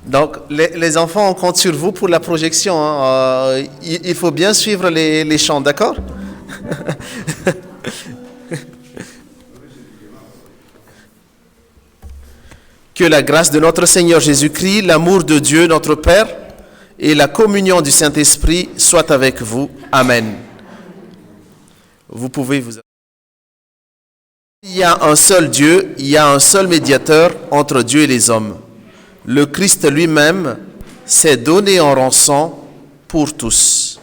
Donc, les enfants, on compte sur vous pour la projection. Hein. Il faut bien suivre les chants, d'accord? Que la grâce de notre Seigneur Jésus-Christ, l'amour de Dieu, notre Père, et la communion du Saint-Esprit soient avec vous. Amen. Vous pouvez vous... Il y a un seul Dieu, il y a un seul médiateur entre Dieu et les hommes. Le Christ lui-même s'est donné en rançon pour tous.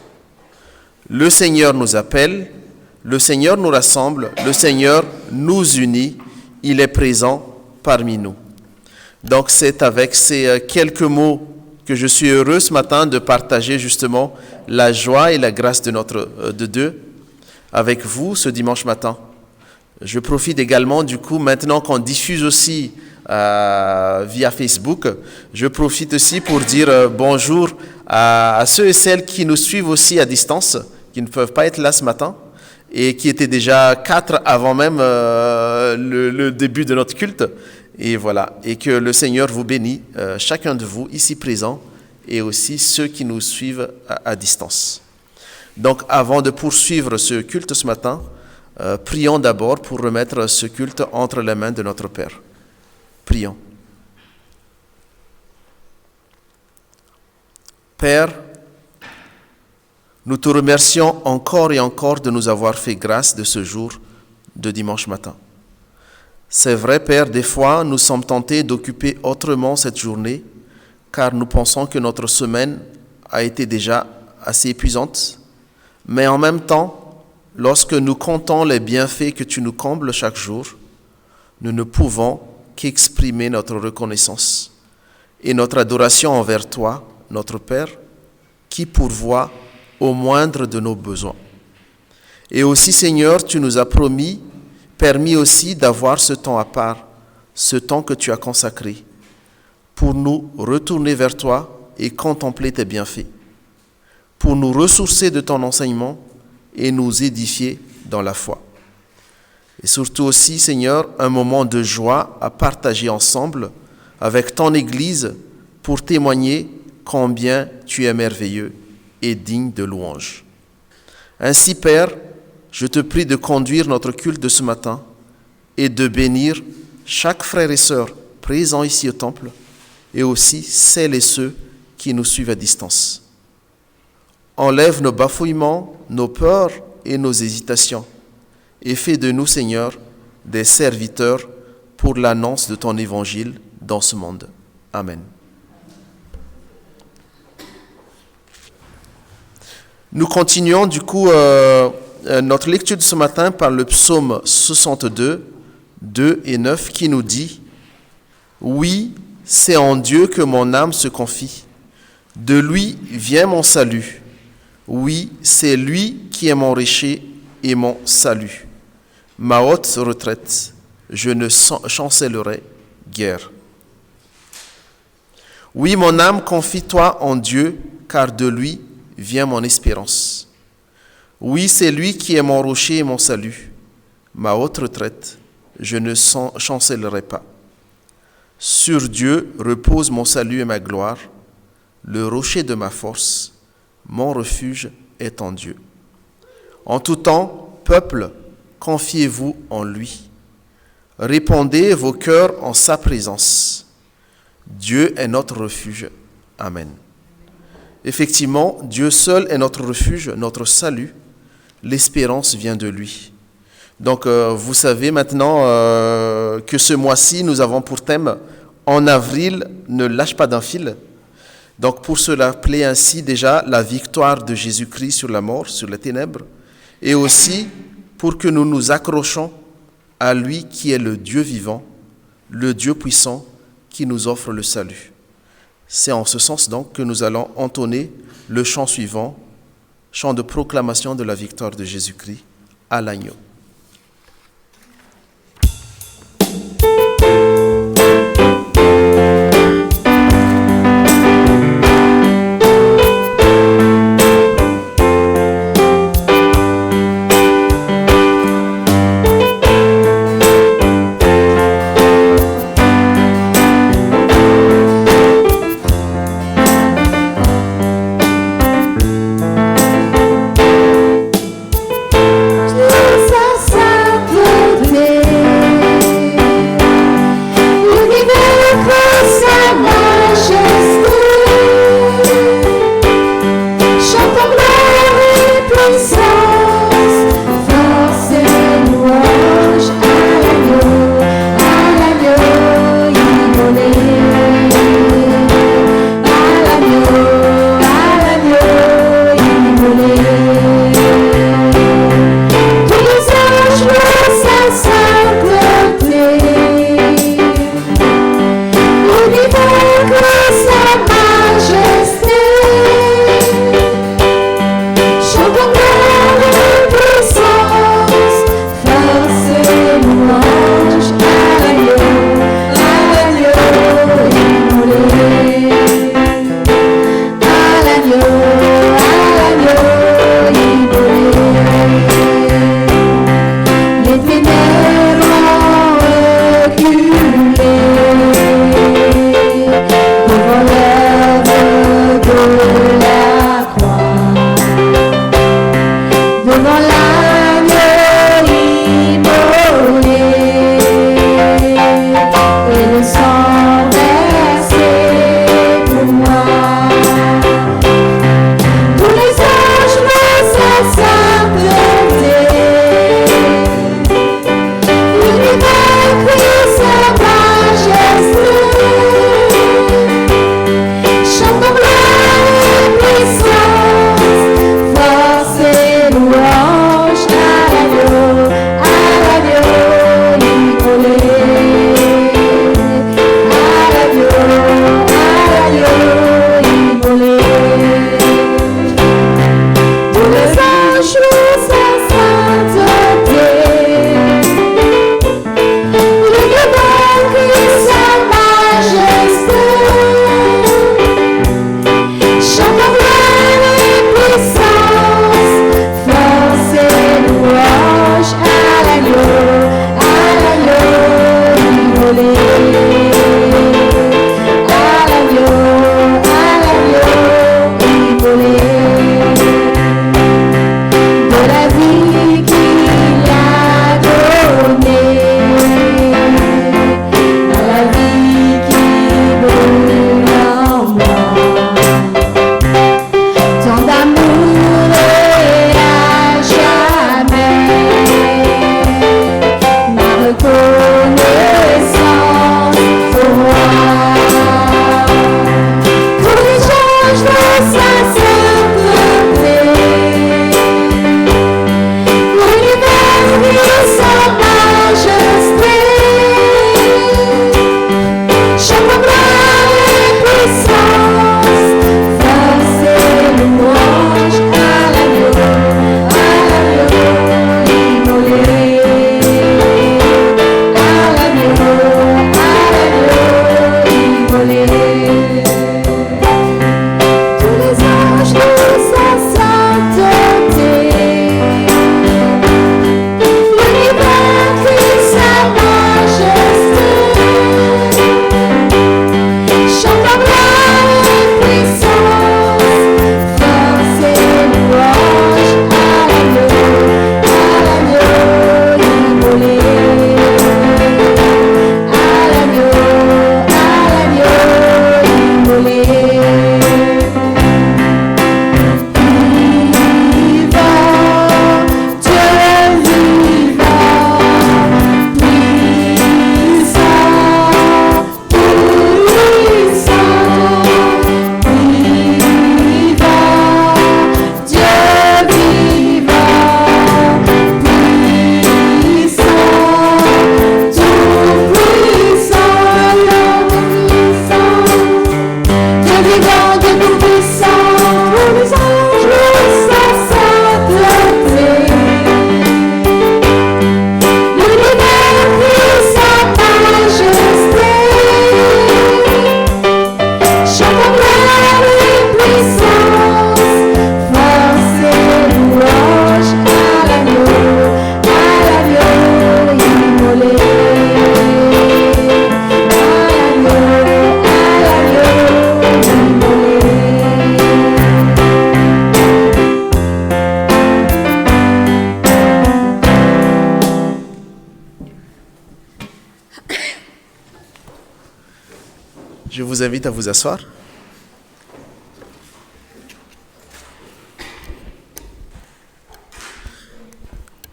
Le Seigneur nous appelle, le Seigneur nous rassemble, le Seigneur nous unit, il est présent parmi nous. Donc c'est avec ces quelques mots que je suis heureux ce matin de partager justement la joie et la grâce de Dieu avec vous ce dimanche matin. Je profite également du coup maintenant qu'on diffuse aussi via Facebook, je profite aussi pour dire bonjour à ceux et celles qui nous suivent aussi à distance, qui ne peuvent pas être là ce matin et qui étaient déjà 4 avant même le début de notre culte. Et voilà, et que le Seigneur vous bénisse, chacun de vous ici présents et aussi ceux qui nous suivent à distance. Donc avant de poursuivre ce culte ce matin, prions d'abord pour remettre ce culte entre les mains de notre Père. Prions. Père, nous te remercions encore et encore de nous avoir fait grâce de ce jour de dimanche matin. C'est vrai, Père, des fois, nous sommes tentés d'occuper autrement cette journée, car nous pensons que notre semaine a été déjà assez épuisante. Mais en même temps, lorsque nous comptons les bienfaits que tu nous combles chaque jour, nous ne pouvons qu'exprimer notre reconnaissance et notre adoration envers toi, notre Père, qui pourvoit au moindre de nos besoins. Et aussi, Seigneur, tu nous as permis aussi d'avoir ce temps à part, ce temps que tu as consacré, pour nous retourner vers toi et contempler tes bienfaits, pour nous ressourcer de ton enseignement et nous édifier dans la foi. Et surtout aussi, Seigneur, un moment de joie à partager ensemble avec ton Église pour témoigner combien tu es merveilleux et digne de louange. Ainsi, Père, je te prie de conduire notre culte de ce matin et de bénir chaque frère et sœur présent ici au temple et aussi celles et ceux qui nous suivent à distance. Enlève nos bafouillements, nos peurs et nos hésitations et fais de nous, Seigneur, des serviteurs pour l'annonce de ton évangile dans ce monde. Amen. Nous continuons du coup notre lecture de ce matin par le psaume 62, 2 et 9 qui nous dit « Oui, c'est en Dieu que mon âme se confie. De lui vient mon salut. Oui, c'est lui qui est mon rocher et mon salut. Ma haute retraite, je ne chancellerai guère. Oui, mon âme, confie-toi en Dieu, car de lui vient mon espérance. Oui, c'est lui qui est mon rocher et mon salut. Ma haute retraite, je ne chancellerai pas. Sur Dieu repose mon salut et ma gloire. Le rocher de ma force, mon refuge est en Dieu. En tout temps, peuple, confiez-vous en lui. Répandez vos cœurs en sa présence. Dieu est notre refuge. Amen. Effectivement, Dieu seul est notre refuge, notre salut. L'espérance vient de lui. Donc, vous savez maintenant que ce mois-ci, nous avons pour thème « En avril, ne lâche pas d'un fil ». Donc, pour se rappeler ainsi déjà la victoire de Jésus-Christ sur la mort, sur les ténèbres, et aussi pour que nous nous accrochons à lui qui est le Dieu vivant, le Dieu puissant qui nous offre le salut. C'est en ce sens donc que nous allons entonner le chant suivant, chant de proclamation de la victoire de Jésus-Christ à l'agneau. Je vous invite à vous asseoir.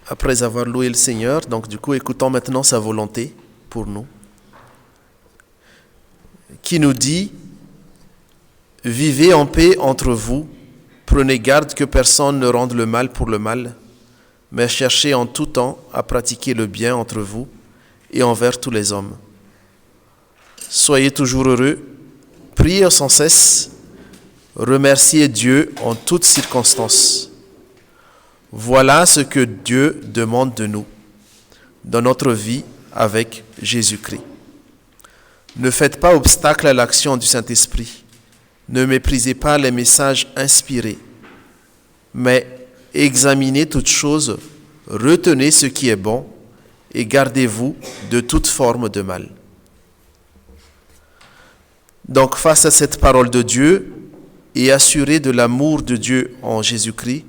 Après avoir loué le Seigneur, donc du coup, écoutons maintenant sa volonté pour nous, qui nous dit « Vivez en paix entre vous, prenez garde que personne ne rende le mal pour le mal, mais cherchez en tout temps à pratiquer le bien entre vous et envers tous les hommes. Soyez toujours heureux, priez sans cesse, remerciez Dieu en toutes circonstances. Voilà ce que Dieu demande de nous dans notre vie avec Jésus-Christ. Ne faites pas obstacle à l'action du Saint-Esprit. Ne méprisez pas les messages inspirés, mais examinez toutes choses, retenez ce qui est bon et gardez-vous de toute forme de mal. » Donc, face à cette parole de Dieu et assurés de l'amour de Dieu en Jésus-Christ,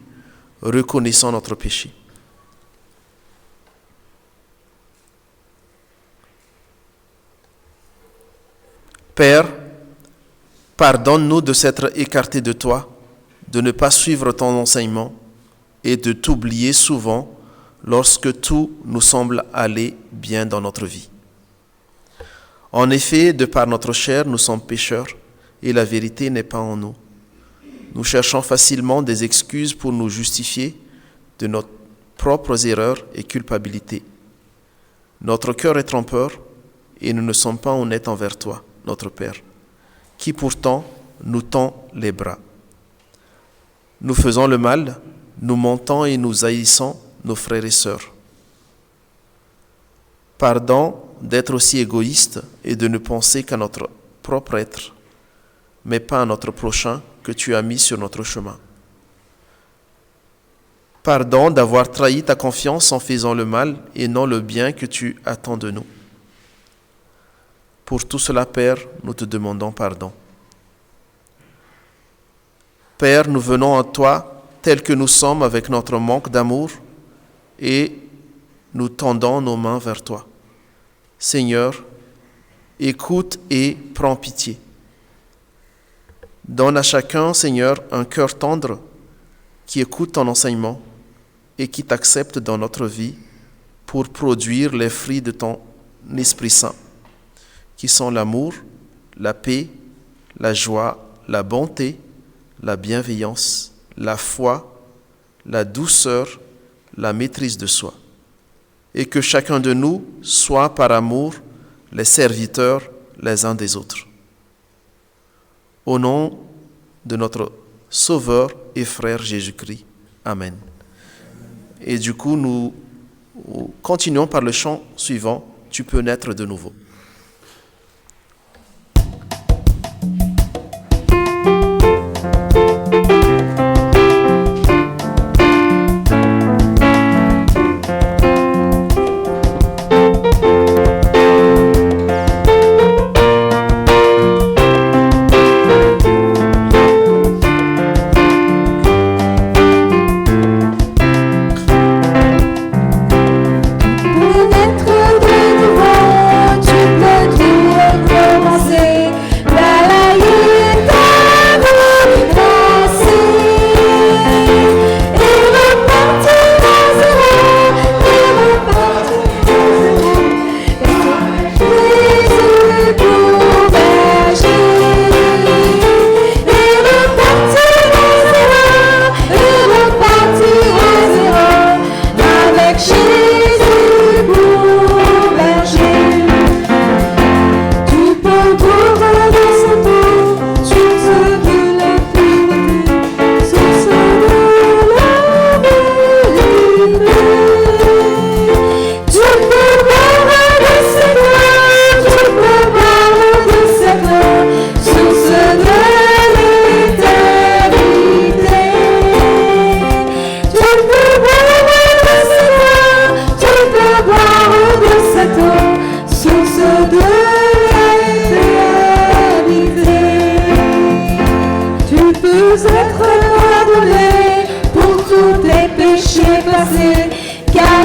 reconnaissons notre péché. Père, pardonne-nous de s'être écartés de toi, de ne pas suivre ton enseignement et de t'oublier souvent lorsque tout nous semble aller bien dans notre vie. En effet, de par notre chair, nous sommes pécheurs et la vérité n'est pas en nous. Nous cherchons facilement des excuses pour nous justifier de nos propres erreurs et culpabilités. Notre cœur est trompeur et nous ne sommes pas honnêtes envers toi, notre Père, qui pourtant nous tend les bras. Nous faisons le mal, nous mentons et nous haïssons nos frères et sœurs. Pardon d'être aussi égoïste et de ne penser qu'à notre propre être, mais pas à notre prochain que tu as mis sur notre chemin. Pardon d'avoir trahi ta confiance en faisant le mal et non le bien que tu attends de nous. Pour tout cela, Père, nous te demandons pardon. Père, nous venons à toi tels que nous sommes avec notre manque d'amour et nous tendons nos mains vers toi. Seigneur, écoute et prends pitié. Donne à chacun, Seigneur, un cœur tendre qui écoute ton enseignement et qui t'accepte dans notre vie pour produire les fruits de ton Esprit Saint, qui sont l'amour, la paix, la joie, la bonté, la bienveillance, la foi, la douceur, la maîtrise de soi. Et que chacun de nous soit par amour les serviteurs les uns des autres. Au nom de notre Sauveur et Frère Jésus-Christ. Amen. Et du coup, nous continuons par le chant suivant, « Tu peux naître de nouveau ».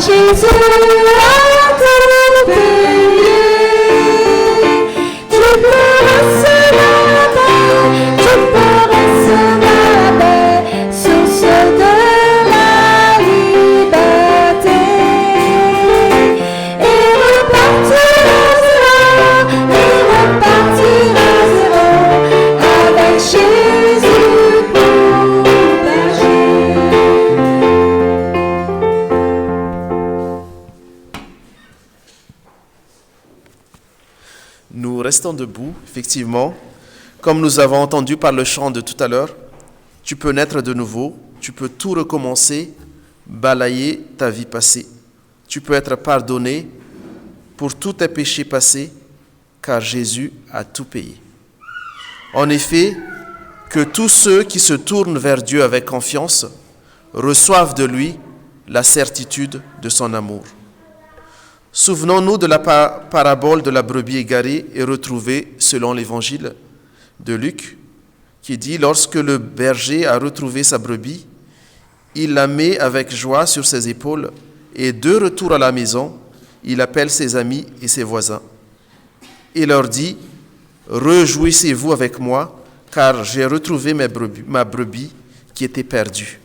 Jésus a tout payé. Tu peux recevoir. Nous restons debout, effectivement. Comme nous avons entendu par le chant de tout à l'heure, tu peux naître de nouveau, tu peux tout recommencer, balayer ta vie passée. Tu peux être pardonné pour tous tes péchés passés, car Jésus a tout payé. En effet, que tous ceux qui se tournent vers Dieu avec confiance reçoivent de lui la certitude de son amour. Souvenons-nous de la parabole de la brebis égarée et retrouvée selon l'évangile de Luc, qui dit « Lorsque le berger a retrouvé sa brebis, il la met avec joie sur ses épaules et de retour à la maison, il appelle ses amis et ses voisins et leur dit « Réjouissez-vous avec moi, car j'ai retrouvé ma brebis qui était perdue. »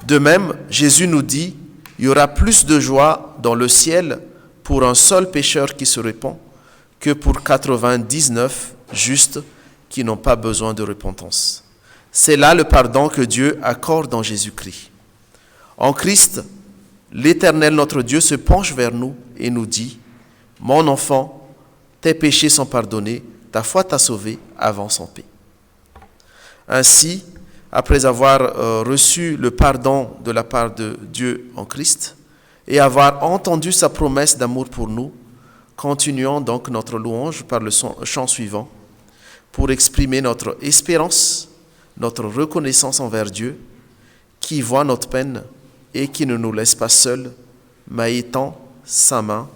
De même, Jésus nous dit « Il y aura plus de joie dans le ciel pour un seul pécheur qui se répand que pour 99 justes qui n'ont pas besoin de repentance. » C'est là le pardon que Dieu accorde en Jésus-Christ. En Christ, l'Éternel notre Dieu se penche vers nous et nous dit « Mon enfant, tes péchés sont pardonnés, ta foi t'a sauvé, avance en paix. » Ainsi, après avoir reçu le pardon de la part de Dieu en Christ et avoir entendu sa promesse d'amour pour nous, continuons donc notre louange par le chant suivant pour exprimer notre espérance, notre reconnaissance envers Dieu, qui voit notre peine et qui ne nous laisse pas seuls, mais étend sa main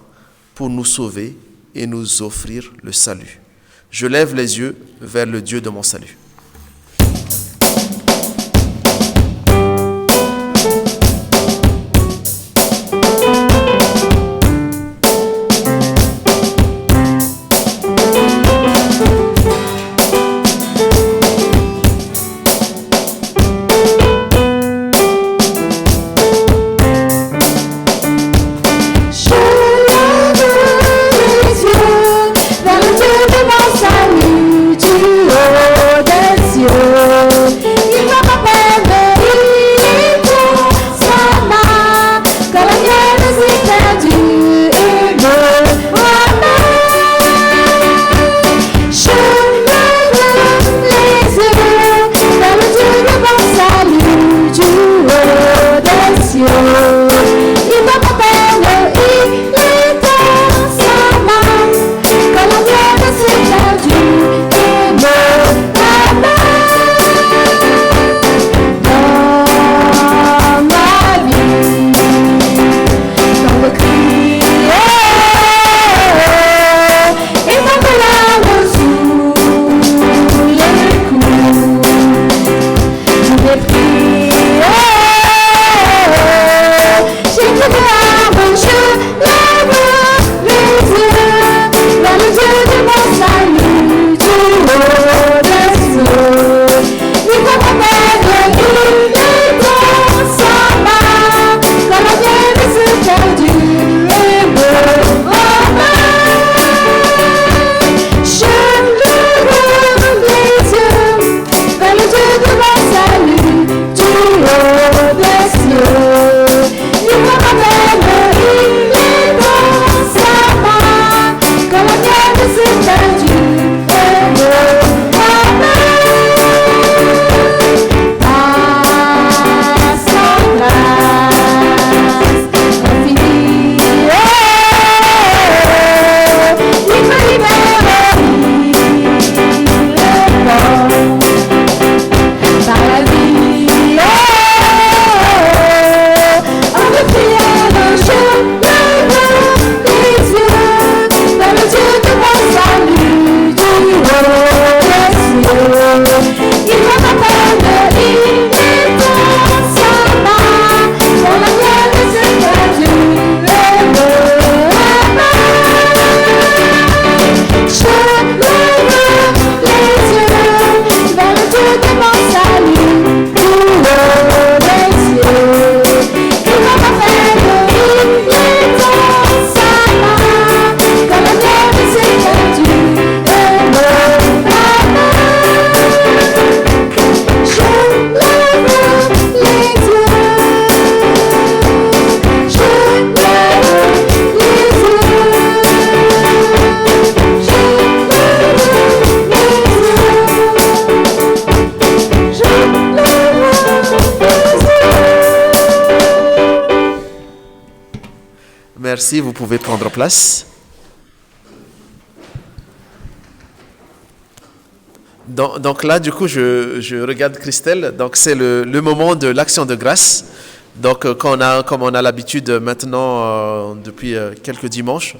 pour nous sauver et nous offrir le salut. Je lève les yeux vers le Dieu de mon salut. Vers le Dieu de mon salut, du haut de Merci, vous pouvez prendre place. Donc là, du coup, je regarde Christelle. Donc c'est le moment de l'action de grâce. Donc comme on a l'habitude maintenant depuis quelques dimanches,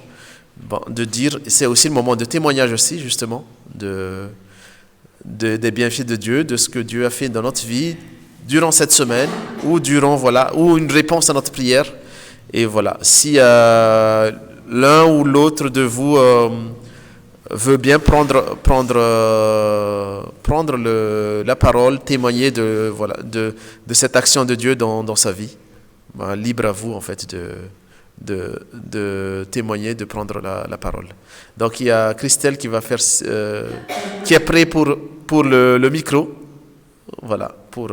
de dire, c'est aussi le moment de témoignage aussi, justement, des bienfaits de Dieu, de ce que Dieu a fait dans notre vie durant cette semaine, ou ou une réponse à notre prière. Et voilà, si l'un ou l'autre de vous veut bien prendre la parole, témoigner de cette action de Dieu dans sa vie, libre à vous en fait de témoigner, de prendre la parole. Donc il y a Christelle qui va faire, qui est prêt pour le micro, voilà, pour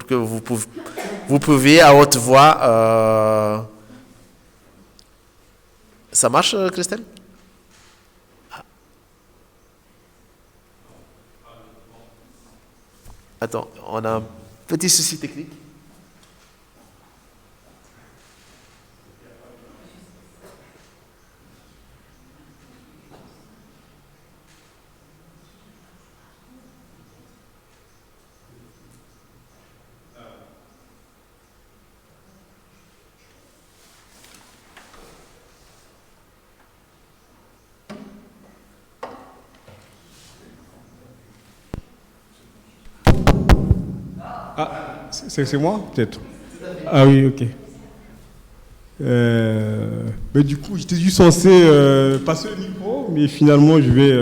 que vous pouvez à haute voix. Ça marche, Christelle? Attends, on a un petit souci technique. Ah, c'est moi, peut-être. Ah oui, ok. Mais du coup, j'étais juste censé passer le micro, mais finalement, je vais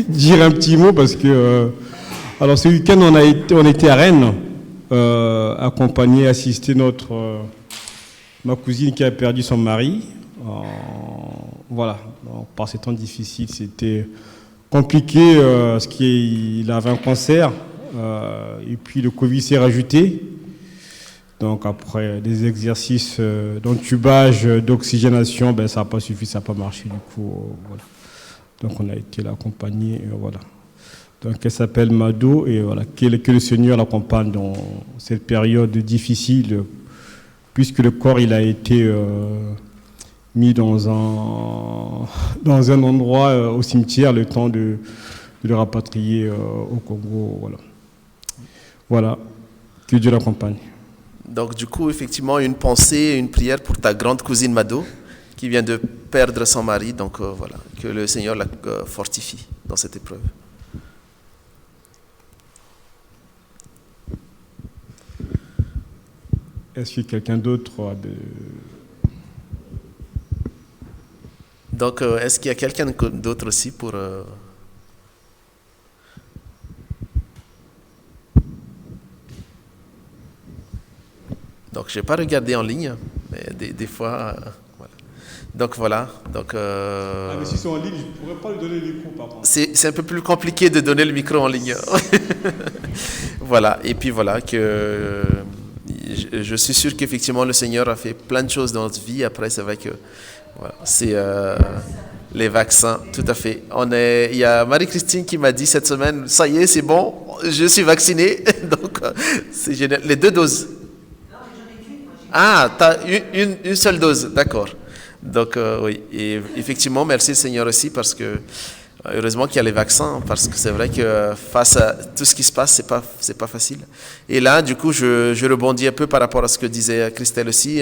dire un petit mot parce que... alors, ce week-end, on était à Rennes, accompagné, assister ma cousine qui a perdu son mari. Voilà, donc, par ces temps difficiles, c'était compliqué parce qu'il avait un cancer. Et puis le Covid s'est rajouté. Donc après des exercices d'entubage, d'oxygénation, ça n'a pas suffi, ça n'a pas marché du coup. Voilà. Donc on a été l'accompagner, voilà. Donc elle s'appelle Mado et voilà, que le Seigneur l'accompagne dans cette période difficile, puisque le corps il a été mis dans un endroit au cimetière, le temps de le rapatrier au Congo, voilà. Voilà, que Dieu l'accompagne. Donc du coup, effectivement, une pensée, une prière pour ta grande cousine Mado, qui vient de perdre son mari. Donc voilà, que le Seigneur la fortifie dans cette épreuve. Est-ce que quelqu'un d'autre a de... Donc est-ce qu'il y a quelqu'un d'autre aussi pour... Donc, je n'ai pas regardé en ligne, mais des fois, voilà. Donc, voilà. Donc, mais si c'est en ligne, je ne pourrais pas lui donner le micro, par contre. C'est un peu plus compliqué de donner le micro en ligne. Voilà. Et puis, voilà, que je suis sûr qu'effectivement, le Seigneur a fait plein de choses dans notre vie. Après, c'est vrai que voilà, c'est les vaccins, tout à fait. Il y a Marie-Christine qui m'a dit cette semaine, ça y est, c'est bon, je suis vacciné. Donc, c'est génial. Les 2 doses. Ah, tu as une seule dose, d'accord. Donc, oui, et effectivement, merci Seigneur aussi parce que, heureusement qu'il y a les vaccins, parce que c'est vrai que face à tout ce qui se passe, c'est pas facile. Et là, du coup, je rebondis un peu par rapport à ce que disait Christelle aussi,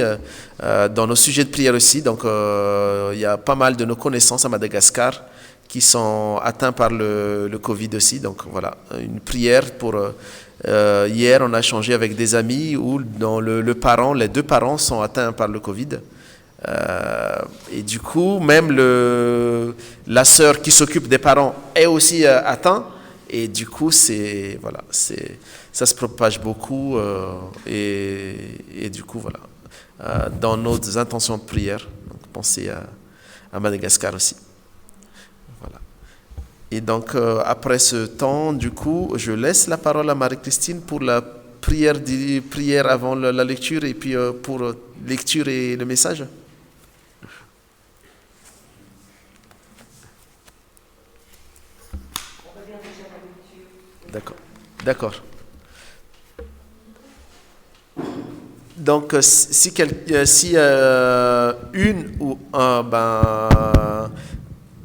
dans nos sujets de prière aussi. Donc, il y a pas mal de nos connaissances à Madagascar qui sont atteints par le Covid aussi. Donc, voilà, une prière pour... hier, on a échangé avec des amis où les 2 parents sont atteints par le Covid. Et du coup, même la sœur qui s'occupe des parents est aussi atteinte. Et du coup, ça se propage beaucoup. Et du coup, voilà. Dans nos intentions de prière, donc pensez à Madagascar aussi. Et donc, après ce temps, du coup, je laisse la parole à Marie-Christine pour la prière avant la lecture et puis pour lecture et le message. D'accord. D'accord. Donc, si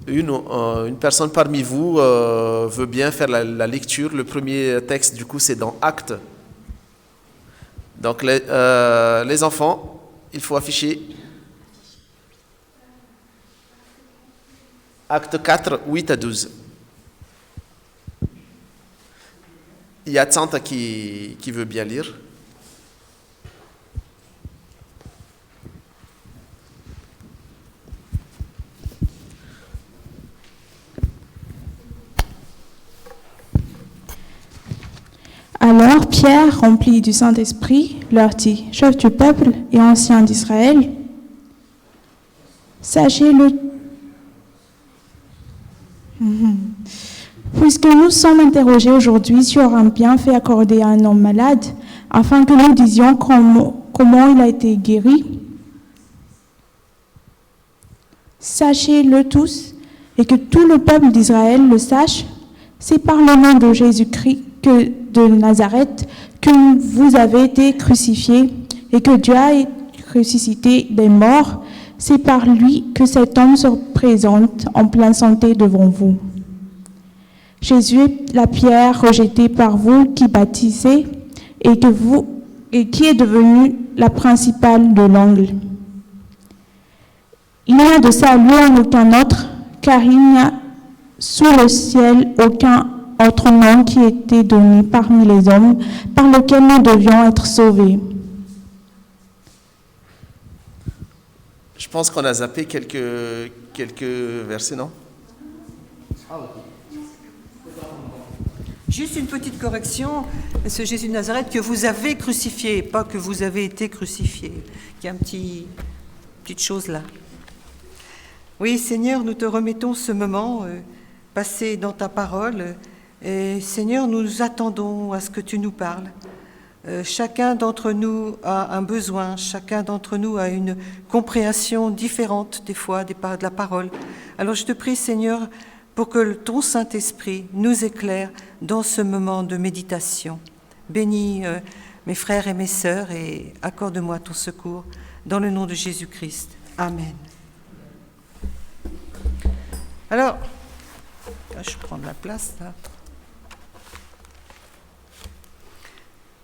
une personne parmi vous veut bien faire la lecture, le premier texte, du coup, c'est dans Actes. Donc, les enfants, il faut afficher Acte 4, 8 à 12. Il y a Tsanta qui veut bien lire. Alors Pierre, rempli du Saint-Esprit, leur dit, chefs du peuple et anciens d'Israël, sachez-le, puisque nous sommes interrogés aujourd'hui sur un bienfait accordé à un homme malade, afin que nous disions comment il a été guéri, sachez-le tous et que tout le peuple d'Israël le sache, c'est par le nom de Jésus-Christ de Nazareth que vous avez été crucifié et que Dieu a ressuscité des morts. C'est par lui que cet homme se présente en pleine santé devant vous. Jésus est la pierre rejetée par vous qui bâtissez et qui est devenue la principale de l'angle. Il n'y a de salut en aucun autre, car il n'y a sous le ciel aucun autre nom qui ait été donné parmi les hommes par lequel nous devions être sauvés. Je pense qu'on a zappé quelques versets, non? Juste une petite correction, ce Jésus de Nazareth que vous avez crucifié, pas que vous avez été crucifié. Il y a une petite chose là. Oui, Seigneur, nous te remettons ce moment passé dans ta parole. Et Seigneur, nous attendons à ce que tu nous parles. Chacun d'entre nous a un besoin, chacun d'entre nous a une compréhension différente des fois de la parole. Alors je te prie, Seigneur, pour que ton Saint-Esprit nous éclaire dans ce moment de méditation. Bénis mes frères et mes sœurs et accorde-moi ton secours dans le nom de Jésus-Christ. Amen. Alors, je prends de la place là.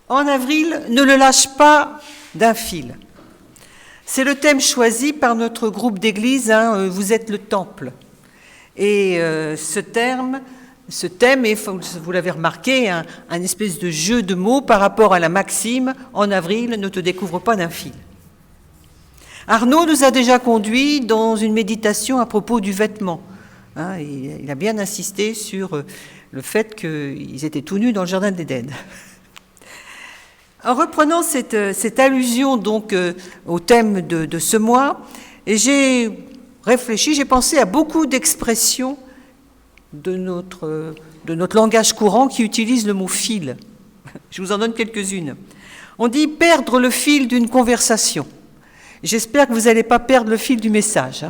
En avril, ne le lâche pas d'un fil. C'est le thème choisi par notre groupe d'église, vous êtes le temple. Et ce thème est, vous l'avez remarqué, un espèce de jeu de mots par rapport à la maxime « En avril, ne te découvre pas d'un fil ». Arnaud nous a déjà conduits dans une méditation à propos du vêtement. Il a bien insisté sur le fait qu'ils étaient tout nus dans le jardin d'Éden. En reprenant cette allusion donc au thème de ce mois, j'ai réfléchi, j'ai pensé à beaucoup d'expressions de notre langage courant qui utilisent le mot fil. Je vous en donne quelques-unes. On dit perdre le fil d'une conversation. J'espère que vous n'allez pas perdre le fil du message.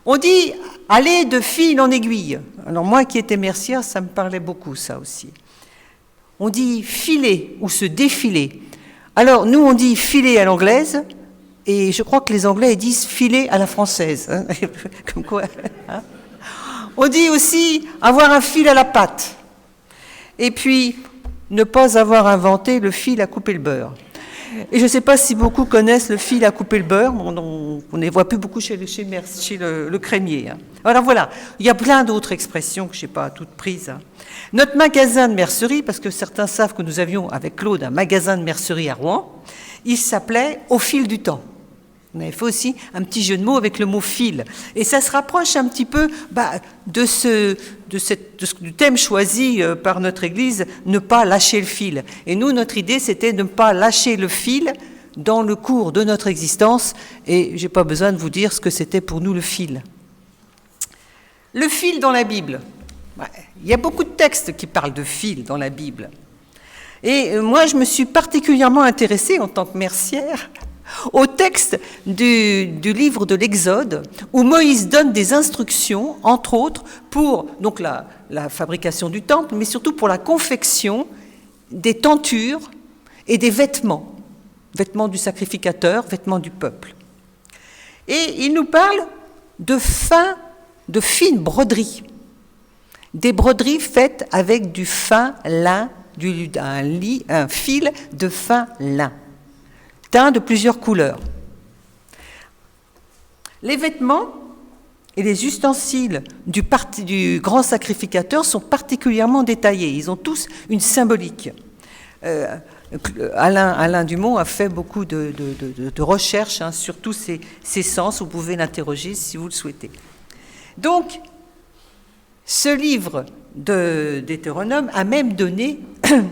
On dit aller de fil en aiguille. Alors moi qui étais mercière, ça me parlait beaucoup ça aussi. On dit filer ou se défiler. Alors, nous, on dit filer à l'anglaise, et je crois que les Anglais ils disent filer à la française. Comme quoi, On dit aussi avoir un fil à la patte. Et puis, ne pas avoir inventé le fil à couper le beurre. Et je ne sais pas si beaucoup connaissent le fil à couper le beurre. On ne les voit plus beaucoup chez le crémier. Alors voilà, il y a plein d'autres expressions que je n'ai pas toutes prises. Notre magasin de mercerie, parce que certains savent que nous avions avec Claude un magasin de mercerie à Rouen, il s'appelait Au fil du temps. On avait fait aussi un petit jeu de mots avec le mot fil. Et ça se rapproche un petit peu du thème choisi par notre Église, ne pas lâcher le fil. Et nous, notre idée, c'était de ne pas lâcher le fil dans le cours de notre existence. Et je n'ai pas besoin de vous dire ce que c'était pour nous le fil. Le fil dans la Bible. Il y a beaucoup de textes qui parlent de fil dans la Bible. Et moi, je me suis particulièrement intéressée en tant que mercière au texte du livre de l'Exode, où Moïse donne des instructions, entre autres, pour donc la fabrication du temple, mais surtout pour la confection des tentures et des vêtements. vêtements du sacrificateur, vêtements du peuple. Et il nous parle de fines broderies, des broderies faites avec du fin lin, un fil de fin lin, teint de plusieurs couleurs. Les vêtements et les ustensiles du grand sacrificateur sont particulièrement détaillés. Ils ont tous une symbolique. Alain Dumont a fait beaucoup de recherches sur tous ces sens. Vous pouvez l'interroger si vous le souhaitez. Donc, ce livre de Deutéronome a même donné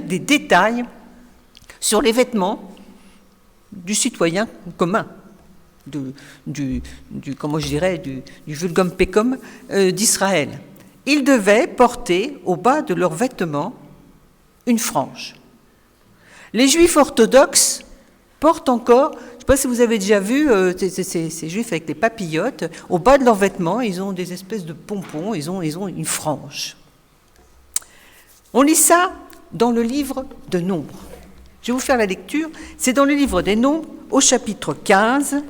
des détails sur les vêtements du citoyen commun, du vulgum pecum d'Israël. Ils devaient porter au bas de leurs vêtements une frange. Les Juifs orthodoxes portent encore, je ne sais pas si vous avez déjà vu ces Juifs avec les papillotes, au bas de leurs vêtements, ils ont des espèces de pompons, ils ont une frange. On lit ça dans le livre de Nombres. Je vais vous faire la lecture. C'est dans le livre des Nombres, au chapitre 15,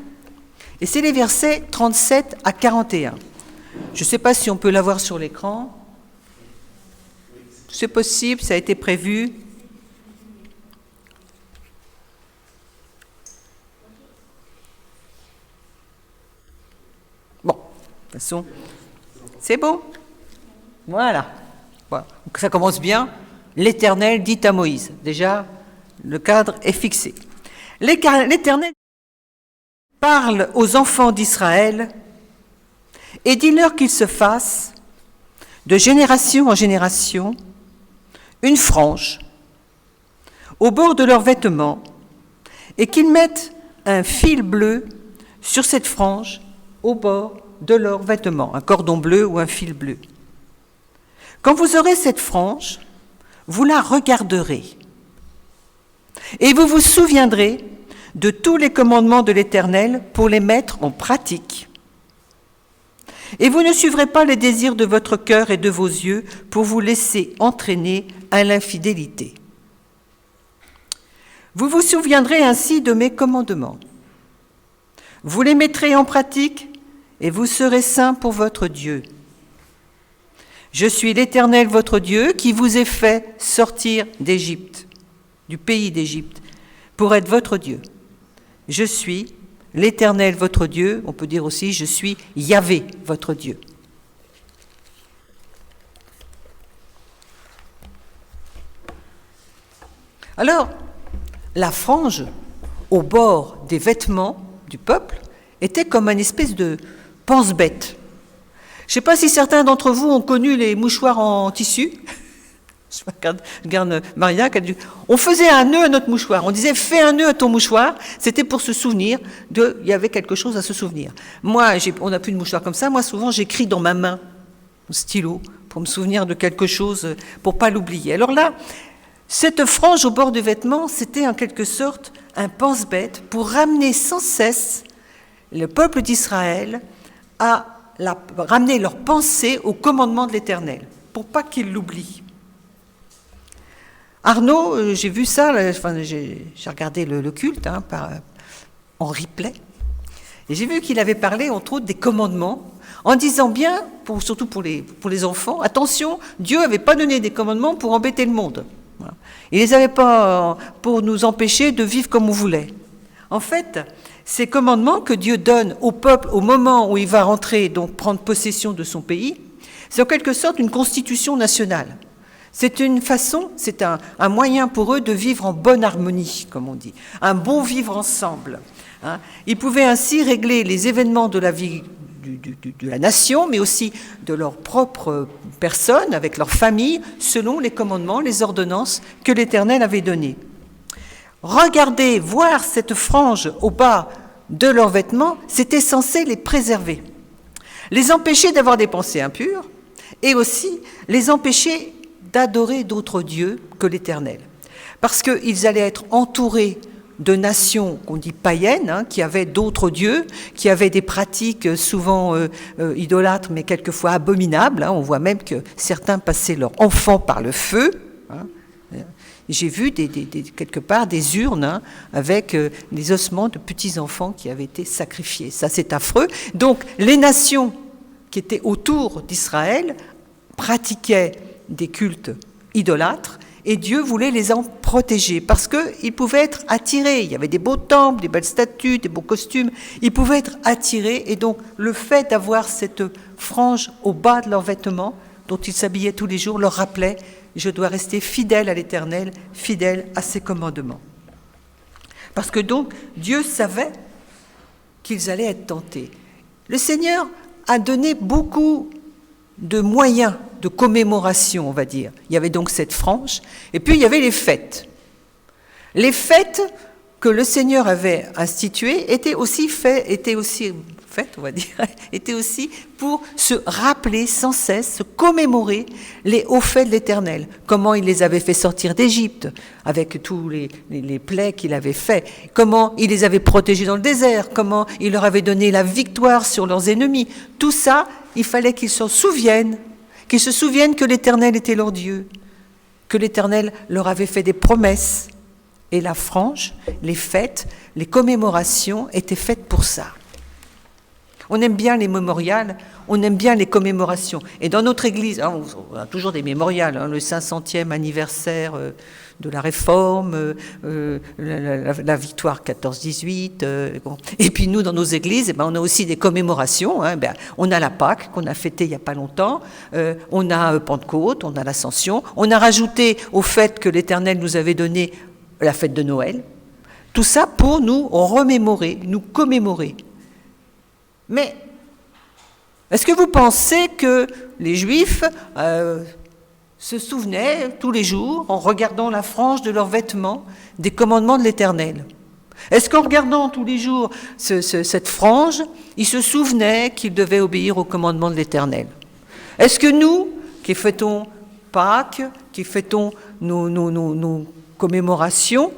et c'est les versets 37 à 41. Je ne sais pas si on peut l'avoir sur l'écran. C'est possible, ça a été prévu. Bon, de toute façon, c'est bon. Voilà. Donc ça commence bien. L'Éternel dit à Moïse. Déjà, le cadre est fixé. L'Éternel parle aux enfants d'Israël et dis-leur qu'ils se fassent, de génération en génération, une frange au bord de leurs vêtements et qu'ils mettent un fil bleu sur cette frange au bord de leurs vêtements, un cordon bleu ou un fil bleu. Quand vous aurez cette frange, vous la regarderez et vous vous souviendrez de tous les commandements de l'Éternel pour les mettre en pratique. Et vous ne suivrez pas les désirs de votre cœur et de vos yeux pour vous laisser entraîner à l'infidélité. Vous vous souviendrez ainsi de mes commandements. Vous les mettrez en pratique et vous serez saints pour votre Dieu. Je suis l'Éternel votre Dieu qui vous ai fait sortir d'Égypte, du pays d'Égypte, pour être votre Dieu. Je suis l'Éternel votre Dieu, on peut dire aussi je suis Yahvé votre Dieu. Alors, la frange au bord des vêtements du peuple était comme une espèce de pense-bête. Je ne sais pas si certains d'entre vous ont connu les mouchoirs en tissu. Je regarde Maria qui a dit on faisait un nœud à notre mouchoir. On disait fais un nœud à ton mouchoir. C'était pour se souvenir il y avait quelque chose à se souvenir. Moi, on n'a plus de mouchoir comme ça. Moi, souvent, j'écris dans ma main, au stylo, pour me souvenir de quelque chose, pour pas l'oublier. Alors là, cette frange au bord du vêtement, c'était en quelque sorte un pense-bête pour ramener sans cesse le peuple d'Israël à ramener leur pensée au commandement de l'Éternel, pour pas qu'ils l'oublient. Arnaud, j'ai vu ça, j'ai regardé le culte en replay, et j'ai vu qu'il avait parlé, entre autres, des commandements, en disant bien, surtout pour les enfants, attention, Dieu n'avait pas donné des commandements pour embêter le monde. Voilà. Il ne les avait pas pour nous empêcher de vivre comme on voulait. En fait, ces commandements que Dieu donne au peuple au moment où il va rentrer, donc prendre possession de son pays, c'est en quelque sorte une constitution nationale. C'est une façon, c'est un moyen pour eux de vivre en bonne harmonie, comme on dit, un bon vivre ensemble. Ils pouvaient ainsi régler les événements de la vie de la nation, mais aussi de leur propre personne, avec leur famille, selon les commandements, les ordonnances que l'Éternel avait données. Regarder, voir cette frange au bas de leurs vêtements, c'était censé les préserver, les empêcher d'avoir des pensées impures et aussi les empêcher d'adorer d'autres dieux que l'Éternel. Parce qu'ils allaient être entourés de nations qu'on dit païennes, qui avaient d'autres dieux, qui avaient des pratiques souvent idolâtres, mais quelquefois abominables. On voit même que certains passaient leurs enfants par le feu. J'ai vu quelque part des urnes avec des ossements de petits-enfants qui avaient été sacrifiés. Ça, c'est affreux. Donc, les nations qui étaient autour d'Israël pratiquaient des cultes idolâtres et Dieu voulait les en protéger parce qu'ils pouvaient être attirés. Il y avait des beaux temples, des belles statues, des beaux costumes. Ils pouvaient être attirés et donc le fait d'avoir cette frange au bas de leurs vêtements dont ils s'habillaient tous les jours leur rappelait « Je dois rester fidèle à l'Éternel, fidèle à ses commandements. » Parce que donc, Dieu savait qu'ils allaient être tentés. Le Seigneur a donné beaucoup de moyens de commémoration, on va dire. Il y avait donc cette frange, et puis il y avait les fêtes. Les fêtes que le Seigneur avait instituées étaient aussi pour se rappeler sans cesse, se commémorer les hauts faits de l'Éternel. Comment il les avait fait sortir d'Égypte, avec tous les plaies qu'il avait faits. Comment il les avait protégés dans le désert. Comment il leur avait donné la victoire sur leurs ennemis. Tout ça, il fallait qu'ils se souviennent que l'Éternel était leur Dieu, que l'Éternel leur avait fait des promesses. Et la frange, les fêtes, les commémorations étaient faites pour ça. On aime bien les mémorials, on aime bien les commémorations. Et dans notre Église, on a toujours des mémorials, le 500e anniversaire de la Réforme, la victoire 14-18. Bon. Et puis nous, dans nos églises, on a aussi des commémorations. On a la Pâque qu'on a fêtée il n'y a pas longtemps, on a Pentecôte, on a l'Ascension. On a rajouté au fait que l'Éternel nous avait donné la fête de Noël. Tout ça pour nous remémorer, nous commémorer. Mais est-ce que vous pensez que les Juifs se souvenaient tous les jours, en regardant la frange de leurs vêtements, des commandements de l'Éternel? Est-ce qu'en regardant tous les jours cette frange, ils se souvenaient qu'ils devaient obéir aux commandements de l'Éternel? Est-ce que nous, qui fêtons Pâques, qui fêtons nos commémorations,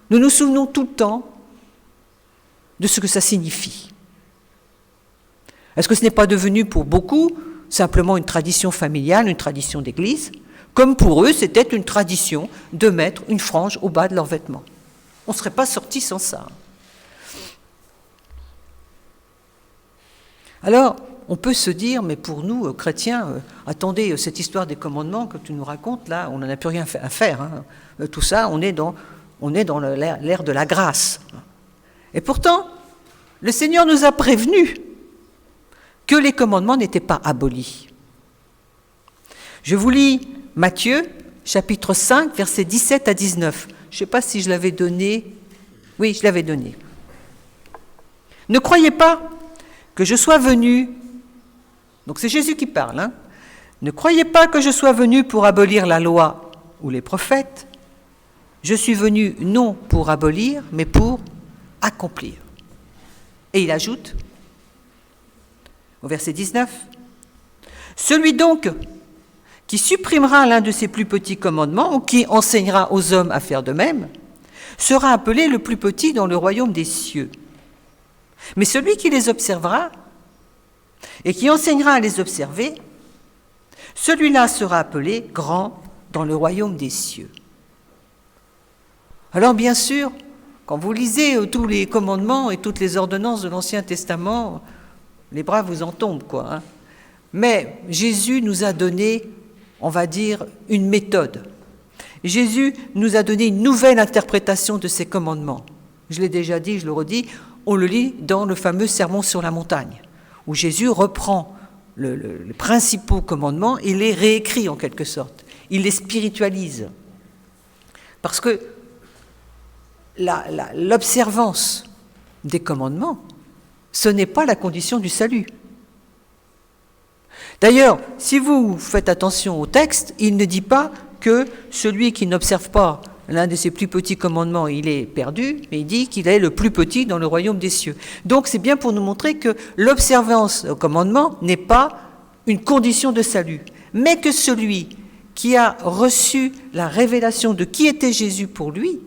nous nous souvenons tout le temps de ce que ça signifie? Est-ce que ce n'est pas devenu pour beaucoup simplement une tradition familiale, une tradition d'église, comme pour eux c'était une tradition de mettre une frange au bas de leurs vêtements? On ne serait pas sorti sans ça. Alors, on peut se dire, mais pour nous, chrétiens, attendez, cette histoire des commandements que tu nous racontes, là, on n'en a plus rien à faire. Hein. Tout ça, on est dans l'ère de la grâce. Et pourtant, le Seigneur nous a prévenus que les commandements n'étaient pas abolis. Je vous lis Matthieu, chapitre 5, versets 17 à 19. Je ne sais pas si je l'avais donné. Oui, je l'avais donné. « Ne croyez pas que je sois venu... » Donc c'est Jésus qui parle. Hein. « Ne croyez pas que je sois venu pour abolir la loi ou les prophètes. Je suis venu non pour abolir, mais pour accomplir. » Et il ajoute, au verset 19, « Celui donc qui supprimera l'un de ses plus petits commandements ou qui enseignera aux hommes à faire de même, sera appelé le plus petit dans le royaume des cieux. Mais celui qui les observera et qui enseignera à les observer, celui-là sera appelé grand dans le royaume des cieux. » Alors bien sûr, quand vous lisez tous les commandements et toutes les ordonnances de l'Ancien Testament, les bras vous en tombent, quoi. Hein. Mais Jésus nous a donné, on va dire, une méthode. Jésus nous a donné une nouvelle interprétation de ces commandements. Je l'ai déjà dit, je le redis, on le lit dans le fameux Sermon sur la montagne, où Jésus reprend les principaux commandements et les réécrit en quelque sorte. Il les spiritualise. Parce que l'observance des commandements, ce n'est pas la condition du salut. D'ailleurs, si vous faites attention au texte, il ne dit pas que celui qui n'observe pas l'un de ses plus petits commandements, il est perdu, mais il dit qu'il est le plus petit dans le royaume des cieux. Donc c'est bien pour nous montrer que l'observance au commandement n'est pas une condition de salut, mais que celui qui a reçu la révélation de qui était Jésus pour lui,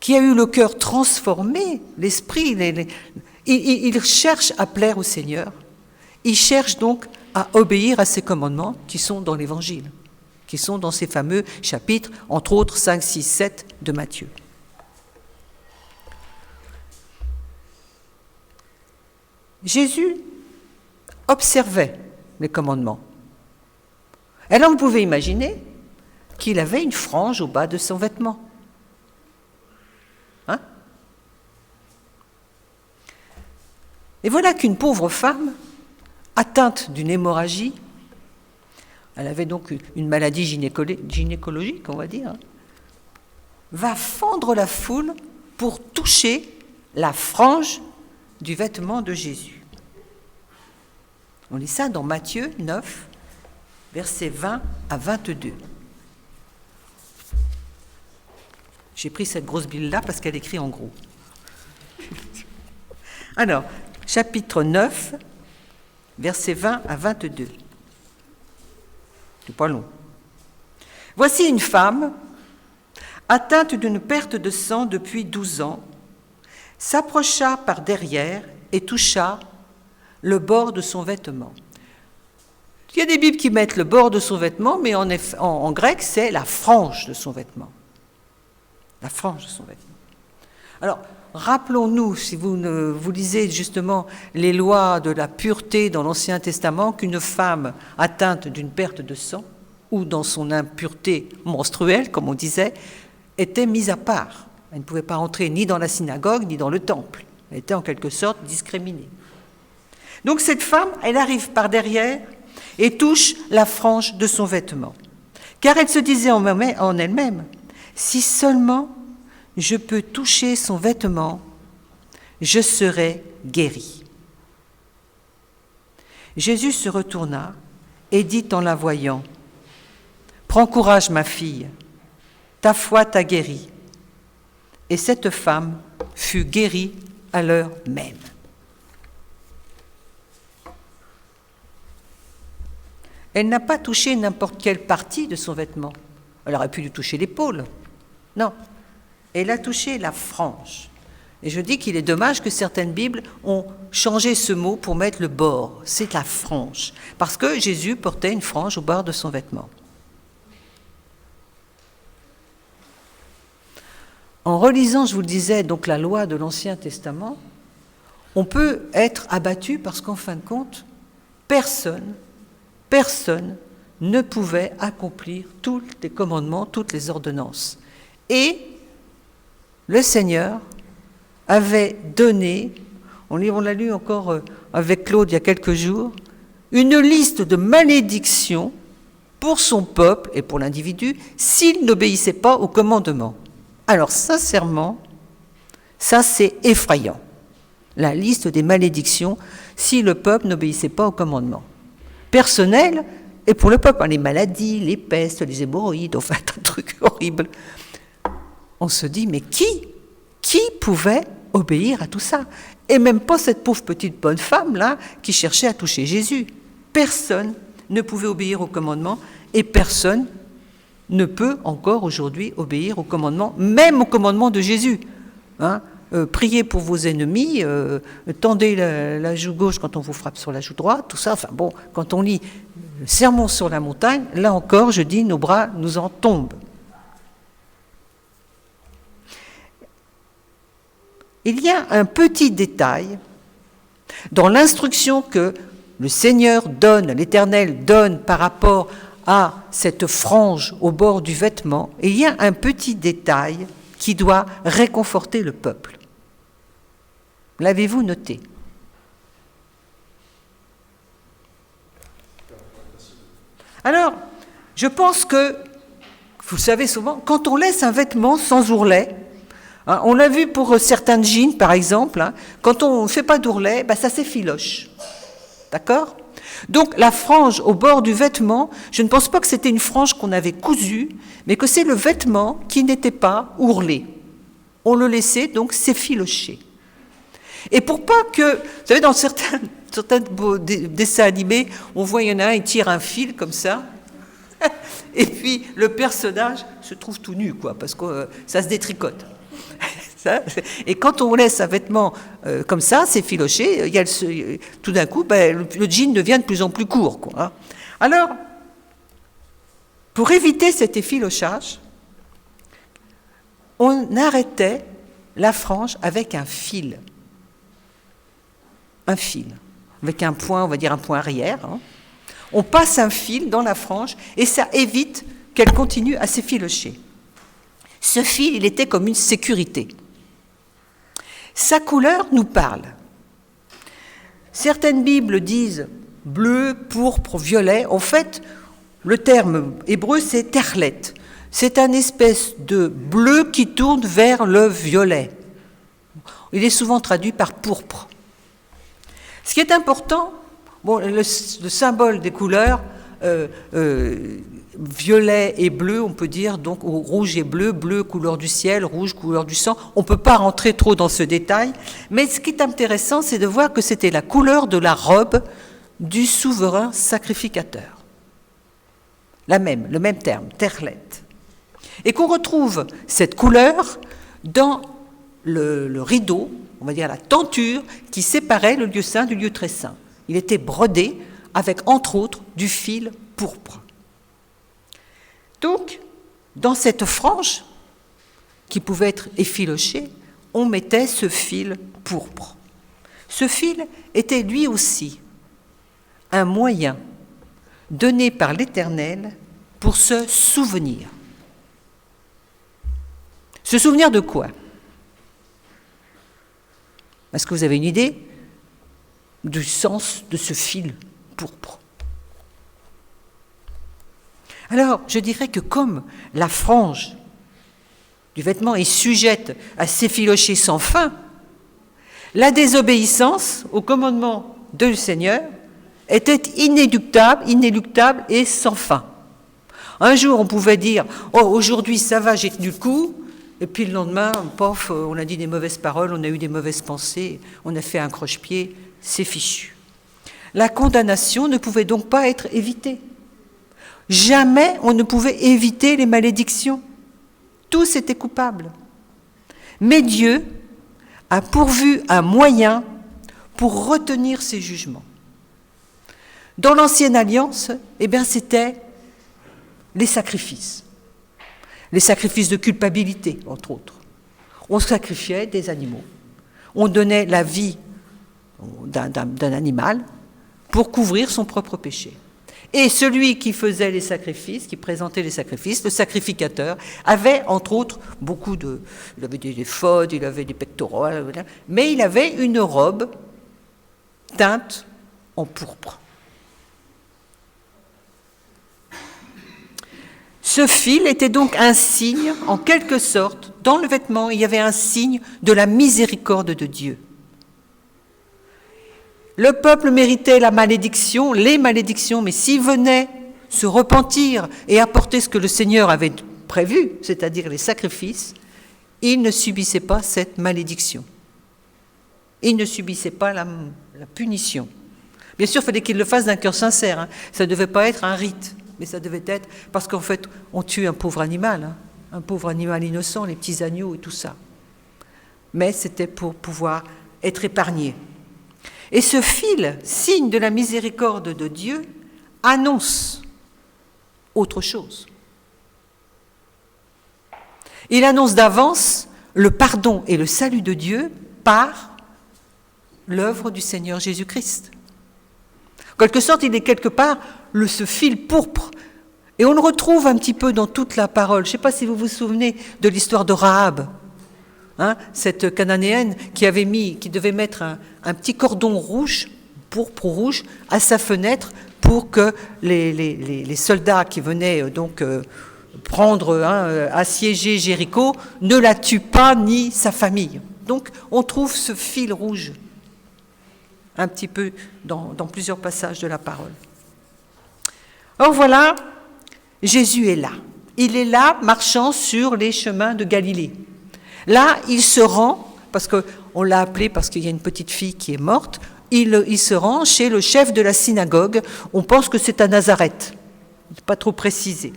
qui a eu le cœur transformé, l'esprit, il cherche à plaire au Seigneur. Il cherche donc à obéir à ses commandements qui sont dans l'Évangile, qui sont dans ces fameux chapitres, entre autres 5, 6, 7 de Matthieu. Jésus observait les commandements. Et là, on pouvait imaginer qu'il avait une frange au bas de son vêtement. Hein? Et voilà qu'une pauvre femme, atteinte d'une hémorragie, elle avait donc une maladie gynécologique, on va dire, hein, va fendre la foule pour toucher la frange du vêtement de Jésus. On lit ça dans Matthieu 9, versets 20 à 22. J'ai pris cette grosse Bible-là parce qu'elle écrit en gros. Alors, chapitre 9, versets 20 à 22. C'est pas long. Voici une femme atteinte d'une perte de sang depuis 12 ans, s'approcha par derrière et toucha le bord de son vêtement. Il y a des Bibles qui mettent le bord de son vêtement, mais en grec, c'est la frange de son vêtement. La frange de son vêtement. Alors, rappelons-nous, si vous lisez justement les lois de la pureté dans l'Ancien Testament, qu'une femme atteinte d'une perte de sang, ou dans son impureté menstruelle, comme on disait, était mise à part. Elle ne pouvait pas entrer ni dans la synagogue, ni dans le temple. Elle était en quelque sorte discriminée. Donc cette femme, elle arrive par derrière et touche la frange de son vêtement. Car elle se disait en elle-même, « Si seulement je peux toucher son vêtement, je serai guérie. » Jésus se retourna et dit en la voyant, « Prends courage, ma fille, ta foi t'a guérie. » Et cette femme fut guérie à l'heure même. Elle n'a pas touché n'importe quelle partie de son vêtement. Elle aurait pu lui toucher l'épaule. Non, elle a touché la frange. Et je dis qu'il est dommage que certaines Bibles ont changé ce mot pour mettre le bord. C'est la frange. Parce que Jésus portait une frange au bord de son vêtement. En relisant, je vous le disais, donc la loi de l'Ancien Testament, on peut être abattu parce qu'en fin de compte, personne ne pouvait accomplir tous les commandements, toutes les ordonnances. Et le Seigneur avait donné, on l'a lu encore avec Claude il y a quelques jours, une liste de malédictions pour son peuple et pour l'individu s'il n'obéissait pas aux commandements. Alors sincèrement, ça c'est effrayant, la liste des malédictions si le peuple n'obéissait pas aux commandements. Personnel et pour le peuple, les maladies, les pestes, les hémorroïdes, enfin un truc horrible. On se dit, mais qui pouvait obéir à tout ça? Et même pas cette pauvre petite bonne femme là qui cherchait à toucher Jésus. Personne ne pouvait obéir aux commandements et personne ne peut encore aujourd'hui obéir aux commandements, même aux commandements de Jésus. Hein? Priez pour vos ennemis, tendez la joue gauche quand on vous frappe sur la joue droite, tout ça. Enfin bon, quand on lit le Sermon sur la montagne, là encore, je dis, nos bras nous en tombent. Il y a un petit détail dans l'instruction que le Seigneur donne, l'Éternel donne par rapport à cette frange au bord du vêtement, et il y a un petit détail qui doit réconforter le peuple. L'avez-vous noté? Alors, je pense que, vous le savez souvent, quand on laisse un vêtement sans ourlet, hein, on l'a vu pour certains jeans par exemple, hein, quand on ne fait pas d'ourlet, ça s'effiloche. D'accord ? Donc la frange au bord du vêtement, je ne pense pas que c'était une frange qu'on avait cousue, mais que c'est le vêtement qui n'était pas ourlé. On le laissait donc s'effilocher. Et pour pas que, vous savez, dans certains dessins animés, on voit, il y en a un, il tire un fil comme ça, et puis le personnage se trouve tout nu, quoi, parce que ça se détricote. Et quand on laisse un vêtement comme ça, s'effilocher, tout d'un coup, le jean devient de plus en plus court, quoi, hein. Alors, Pour éviter cet effilochage, on arrêtait la frange avec un fil. Un fil, avec un point, on va dire un point arrière. On passe un fil dans la frange et ça évite qu'elle continue à s'effilocher. Ce fil, il était comme une sécurité. Sa couleur nous parle. Certaines Bibles disent bleu, pourpre, violet. En fait, le terme hébreu, c'est terlet. C'est un espèce de bleu qui tourne vers le violet. Il est souvent traduit par pourpre. Ce qui est important, le symbole des couleurs, violet et bleu, on peut dire, donc rouge et bleu, bleu couleur du ciel, rouge couleur du sang. On ne peut pas rentrer trop dans ce détail, mais ce qui est intéressant, c'est de voir que c'était la couleur de la robe du souverain sacrificateur. Le même terme, terlet. Et qu'on retrouve cette couleur dans le rideau, on va dire la tenture, qui séparait le lieu saint du lieu très saint. Il était brodé avec, entre autres, du fil pourpre. Donc, dans cette frange, qui pouvait être effilochée, on mettait ce fil pourpre. Ce fil était lui aussi un moyen donné par l'Éternel pour se souvenir. Se souvenir de quoi ? Est-ce que vous avez une idée du sens de ce fil pourpre ? Alors, je dirais que comme la frange du vêtement est sujette à s'effilocher sans fin, la désobéissance au commandement du Seigneur était inéluctable et sans fin. Un jour, on pouvait dire « Oh, aujourd'hui, ça va, j'ai tenu le coup », et puis le lendemain, pof, on a dit des mauvaises paroles, on a eu des mauvaises pensées, on a fait un croche-pied, c'est fichu. La condamnation ne pouvait donc pas être évitée. Jamais on ne pouvait éviter les malédictions. Tous étaient coupables. Mais Dieu a pourvu un moyen pour retenir ces jugements. Dans l'Ancienne Alliance, c'était les sacrifices. Les sacrifices de culpabilité, entre autres. On sacrifiait des animaux. On donnait la vie d'un animal pour couvrir son propre péché. Et celui qui faisait les sacrifices, qui présentait les sacrifices, le sacrificateur, avait, entre autres, il avait des éphod, il avait des pectoraux, mais il avait une robe teinte en pourpre. Ce fil était donc un signe, en quelque sorte, dans le vêtement, il y avait un signe de la miséricorde de Dieu. Le peuple méritait la malédiction, les malédictions, mais s'il venait se repentir et apporter ce que le Seigneur avait prévu, c'est-à-dire les sacrifices, il ne subissait pas cette malédiction. Il ne subissait pas la punition. Bien sûr, il fallait qu'il le fasse d'un cœur sincère. Ça ne devait pas être un rite. Mais ça devait être, parce qu'en fait, on tue un pauvre animal innocent, les petits agneaux et tout ça. Mais c'était pour pouvoir être épargné. Et ce fil, signe de la miséricorde de Dieu, annonce autre chose. Il annonce d'avance le pardon et le salut de Dieu par l'œuvre du Seigneur Jésus-Christ. En quelque sorte, il est quelque part ce fil pourpre. Et on le retrouve un petit peu dans toute la parole. Je ne sais pas si vous vous souvenez de l'histoire de Rahab, cette Cananéenne qui devait mettre un petit cordon rouge, pourpre rouge, à sa fenêtre pour que les soldats qui venaient assiéger Jéricho ne la tuent pas ni sa famille. Donc on trouve ce fil rouge un petit peu dans plusieurs passages de la parole. Or voilà, Jésus est là. Il est là, marchant sur les chemins de Galilée. Là, il se rend, parce qu'on l'a appelé parce qu'il y a une petite fille qui est morte, il se rend chez le chef de la synagogue. On pense que c'est à Nazareth. Pas trop précisé.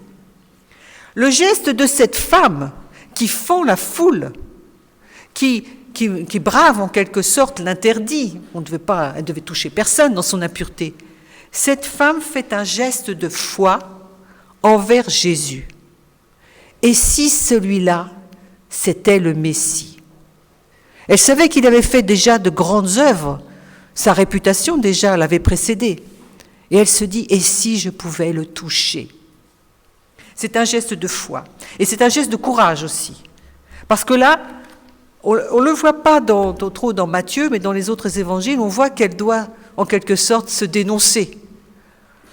Le geste de cette femme qui fend la foule, qui brave en quelque sorte l'interdit, elle devait toucher personne dans son impureté. Cette femme fait un geste de foi envers Jésus. Et si celui-là, c'était le Messie? Elle savait qu'il avait fait déjà de grandes œuvres. Sa réputation déjà l'avait précédé. Et elle se dit, et si je pouvais le toucher? C'est un geste de foi. Et c'est un geste de courage aussi. Parce que là, on ne le voit pas trop dans Matthieu, mais dans les autres évangiles, on voit qu'elle doit, en quelque sorte, se dénoncer.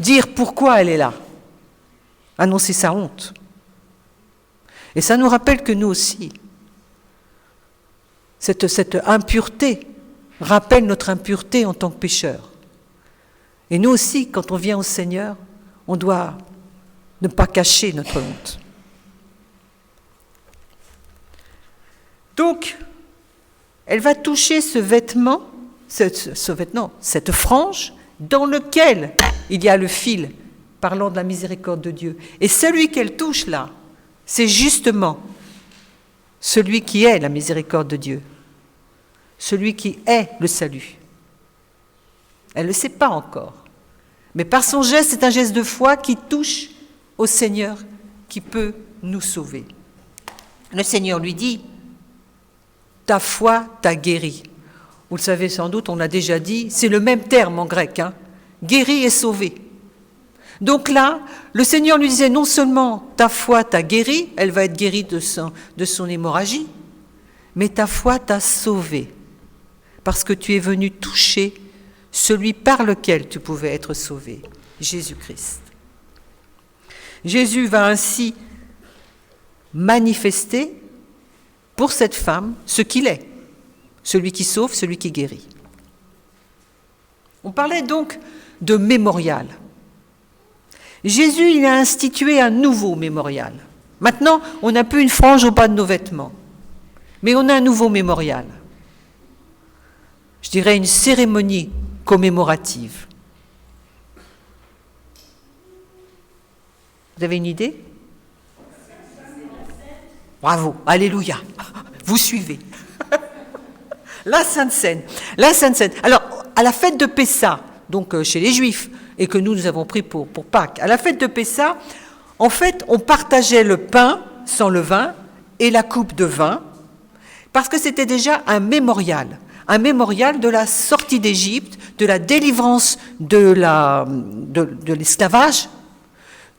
Dire pourquoi elle est là. Annoncer sa honte. Et ça nous rappelle que nous aussi, cette impureté rappelle notre impureté en tant que pécheurs. Et nous aussi, quand on vient au Seigneur, on doit ne pas cacher notre honte. Donc, elle va toucher ce vêtement, cette frange, dans lequel il y a le fil parlant de la miséricorde de Dieu. Et celui qu'elle touche là, c'est justement celui qui est la miséricorde de Dieu, celui qui est le salut. Elle ne le sait pas encore, mais par son geste, c'est un geste de foi qui touche au Seigneur qui peut nous sauver. Le Seigneur lui dit, ta foi t'a guéri. Vous le savez sans doute, on l'a déjà dit, c'est le même terme en grec, guéri et sauvé. Donc là, le Seigneur lui disait non seulement ta foi t'a guéri, elle va être guérie de son hémorragie, mais ta foi t'a sauvé, parce que tu es venu toucher celui par lequel tu pouvais être sauvé, Jésus-Christ. Jésus va ainsi manifester pour cette femme ce qu'il est, celui qui sauve, celui qui guérit. On parlait donc de mémorial. Jésus, il a institué un nouveau mémorial. Maintenant, on n'a plus une frange au bas de nos vêtements, mais on a un nouveau mémorial. Je dirais une cérémonie commémorative. Vous avez une idée? Bravo, alléluia, vous suivez. La Sainte Seine. La Sainte Seine. Alors, à la fête de Pessa, donc chez les Juifs, et que nous avons pris pour Pâques, à la fête de Pessa, en fait, on partageait le pain sans levain et la coupe de vin, parce que c'était déjà un mémorial de la sortie d'Égypte, de la délivrance de l'esclavage,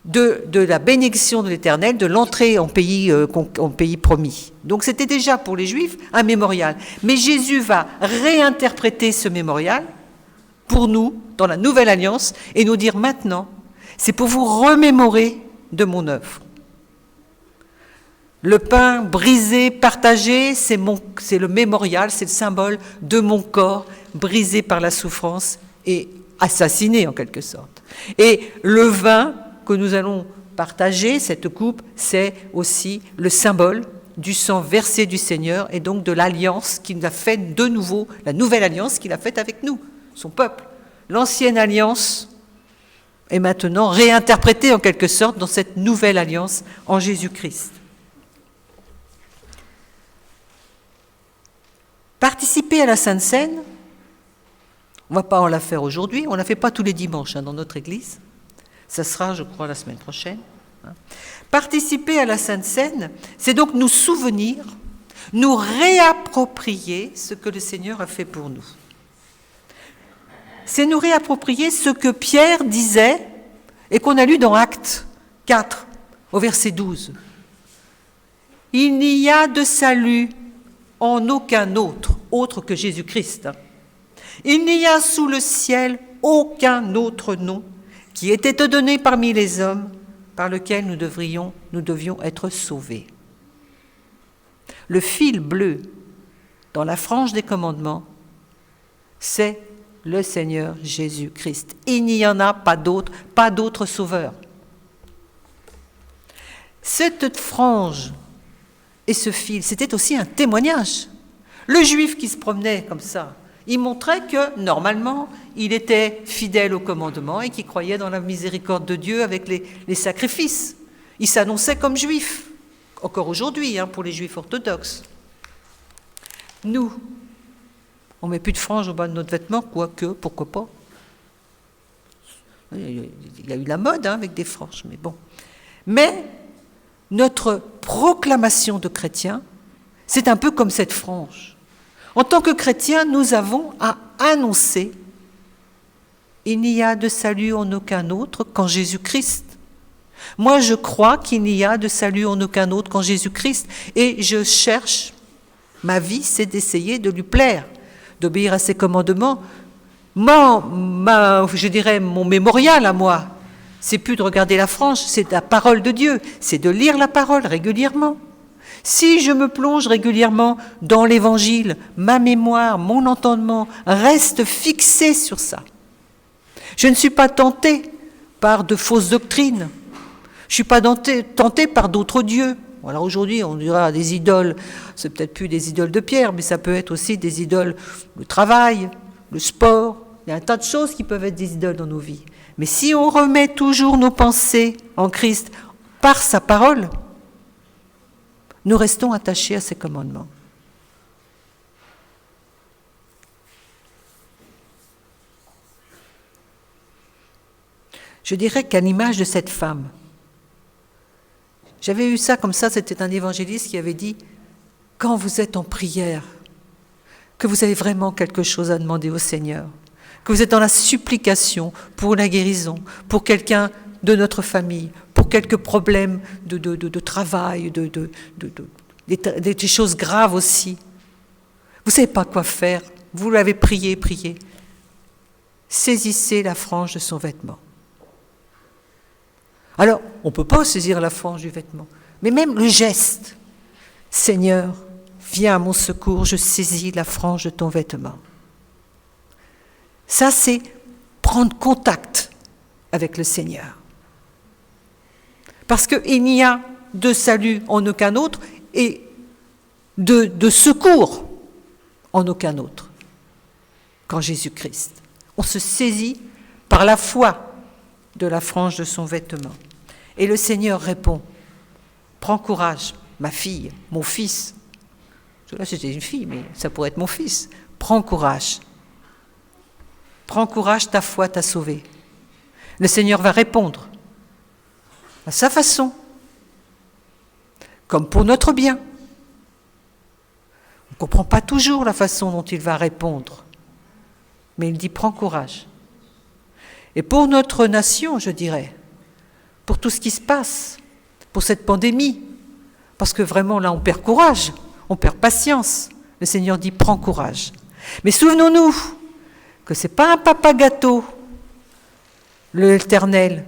de la bénédiction de l'Éternel, de l'entrée en pays promis. Donc c'était déjà pour les Juifs un mémorial. Mais Jésus va réinterpréter ce mémorial pour nous, dans la Nouvelle Alliance, et nous dire maintenant, c'est pour vous remémorer de mon œuvre. Le pain brisé, partagé, c'est le mémorial, c'est le symbole de mon corps brisé par la souffrance et assassiné en quelque sorte. Et le vin que nous allons partager, cette coupe, c'est aussi le symbole du sang versé du Seigneur et donc de l'alliance qu'il a faite de nouveau, la nouvelle alliance qu'il a faite avec nous, son peuple. L'ancienne alliance est maintenant réinterprétée en quelque sorte dans cette nouvelle alliance en Jésus-Christ. Participer à la Sainte Seine, on ne va pas en la faire aujourd'hui, on ne la fait pas tous les dimanches dans notre église, ça sera, je crois, la semaine prochaine. Participer à la Sainte Seine, c'est donc nous souvenir, nous réapproprier ce que le Seigneur a fait pour nous. C'est nous réapproprier ce que Pierre disait et qu'on a lu dans Actes 4, au verset 12. Il n'y a de salut en aucun autre que Jésus-Christ. Il n'y a sous le ciel aucun autre nom qui ait été donné parmi les hommes par lequel nous devions être sauvés. Le fil bleu dans la frange des commandements, c'est le Seigneur Jésus-Christ. Il n'y en a pas d'autre sauveur. Cette frange et ce fil, c'était aussi un témoignage. Le juif qui se promenait comme ça, il montrait que, normalement, il était fidèle au commandement et qu'il croyait dans la miséricorde de Dieu avec les sacrifices. Il s'annonçait comme juif, encore aujourd'hui, pour les juifs orthodoxes. Nous, on ne met plus de franges au bas de notre vêtement, quoique, pourquoi pas. Il y a eu la mode avec des franges, mais bon. Mais notre proclamation de chrétiens, c'est un peu comme cette frange. En tant que chrétiens, nous avons à annoncer « Il n'y a de salut en aucun autre qu'en Jésus-Christ ». Moi, je crois qu'il n'y a de salut en aucun autre qu'en Jésus-Christ. Et je cherche, ma vie, c'est d'essayer de lui plaire, d'obéir à ses commandements. Je dirais, mon mémorial à moi, c'est plus de regarder la frange, c'est la parole de Dieu, c'est de lire la parole régulièrement. Si je me plonge régulièrement dans l'Évangile, ma mémoire, mon entendement reste fixé sur ça. Je ne suis pas tentée par de fausses doctrines. Je ne suis pas tentée par d'autres dieux. Alors aujourd'hui, on dira des idoles, c'est peut-être plus des idoles de pierre, mais ça peut être aussi des idoles, le travail, le sport. Il y a un tas de choses qui peuvent être des idoles dans nos vies. Mais si on remet toujours nos pensées en Christ par sa parole, nous restons attachés à ses commandements. Je dirais qu'à l'image de cette femme, j'avais eu ça comme ça, c'était un évangéliste qui avait dit « Quand vous êtes en prière, que vous avez vraiment quelque chose à demander au Seigneur, que vous êtes dans la supplication pour la guérison, pour quelqu'un de notre famille, pour quelques problèmes de travail, des choses graves aussi. Vous ne savez pas quoi faire, vous l'avez prié. Saisissez la frange de son vêtement. » Alors, on ne peut pas saisir la frange du vêtement, mais même le geste. « Seigneur, viens à mon secours, je saisis la frange de ton vêtement. » Ça, c'est prendre contact avec le Seigneur. Parce qu'il n'y a de salut en aucun autre et de secours en aucun autre qu'en Jésus-Christ. On se saisit par la foi de la frange de son vêtement. Et le Seigneur répond, « Prends courage, ma fille, mon fils. » Là, c'était une fille, mais ça pourrait être mon fils. « Prends courage. Prends courage, ta foi t'a sauvé. » Le Seigneur va répondre à sa façon, comme pour notre bien. On ne comprend pas toujours la façon dont il va répondre, mais il dit « Prends courage. » Et pour notre nation, je dirais, pour tout ce qui se passe, pour cette pandémie, parce que vraiment là, on perd courage, on perd patience. Le Seigneur dit, prends courage. Mais souvenons-nous que ce n'est pas un papa gâteau, l'Éternel,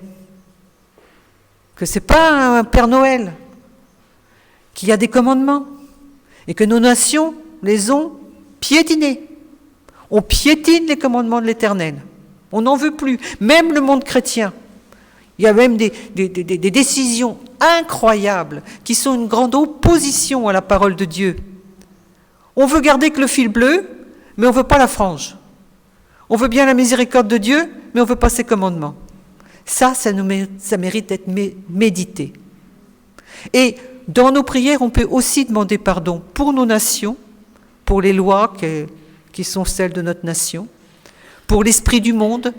que ce n'est pas un Père Noël, qu'il y a des commandements, et que nos nations les ont piétinés. On piétine les commandements de l'Éternel. On n'en veut plus. Même le monde chrétien. Il y a même des décisions incroyables qui sont une grande opposition à la parole de Dieu. On veut garder que le fil bleu, mais on ne veut pas la frange. On veut bien la miséricorde de Dieu, mais on ne veut pas ses commandements. Ça mérite d'être médité. Et dans nos prières, on peut aussi demander pardon pour nos nations, pour les lois qui sont celles de notre nation, pour l'esprit du monde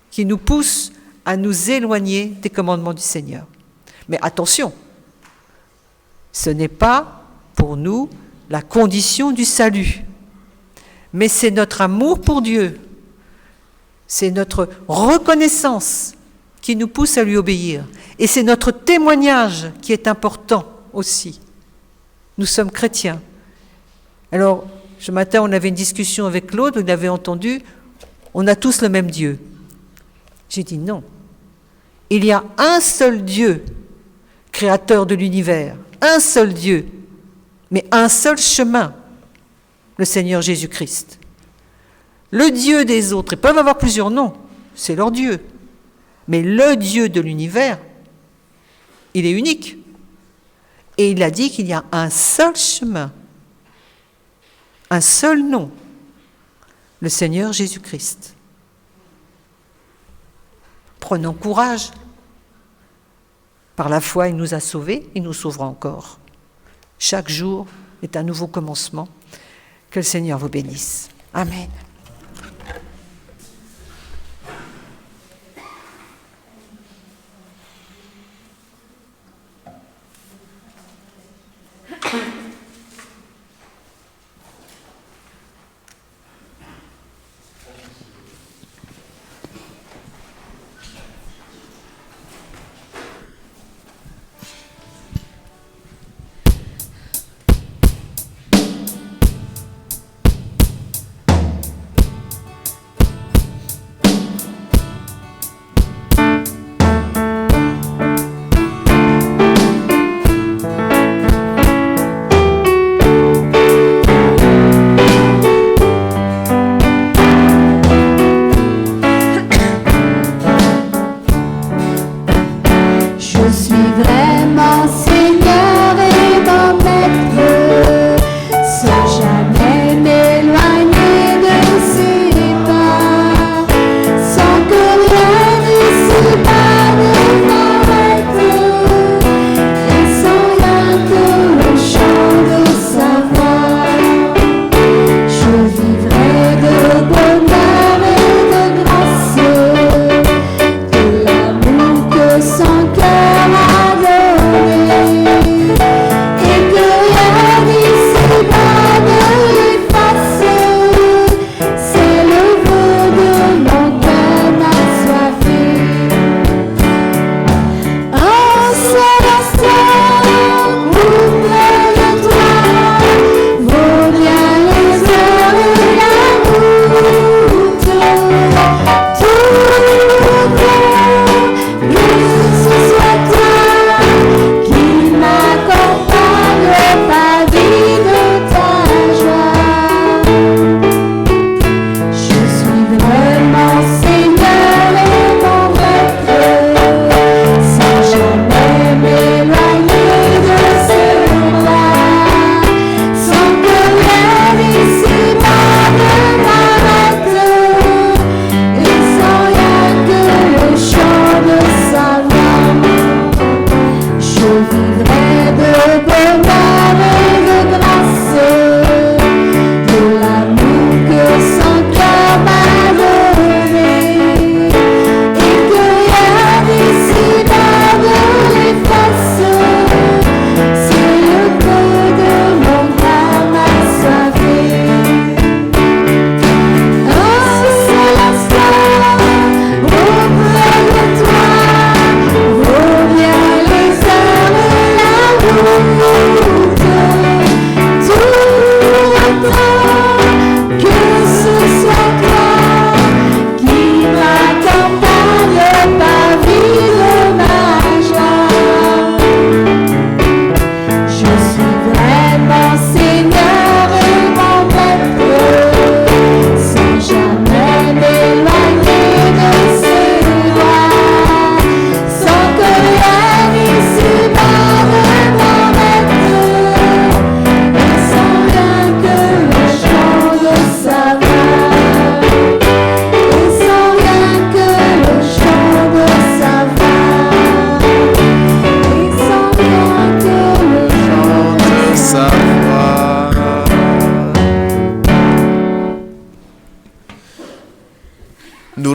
qui nous pousse à nous éloigner des commandements du Seigneur. Mais attention, ce n'est pas pour nous la condition du salut, mais c'est notre amour pour Dieu, c'est notre reconnaissance qui nous pousse à lui obéir, et c'est notre témoignage qui est important aussi. Nous sommes chrétiens. Alors, ce matin, on avait une discussion avec Claude, vous l'avez entendu, on a tous le même Dieu. J'ai dit non. Il y a un seul Dieu, créateur de l'univers, un seul Dieu, mais un seul chemin, le Seigneur Jésus-Christ. Le Dieu des autres, ils peuvent avoir plusieurs noms, c'est leur Dieu. Mais le Dieu de l'univers, il est unique. Et il a dit qu'il y a un seul chemin, un seul nom, le Seigneur Jésus-Christ. Prenons courage. Par la foi, il nous a sauvés, il nous sauvera encore. Chaque jour est un nouveau commencement. Que le Seigneur vous bénisse. Amen.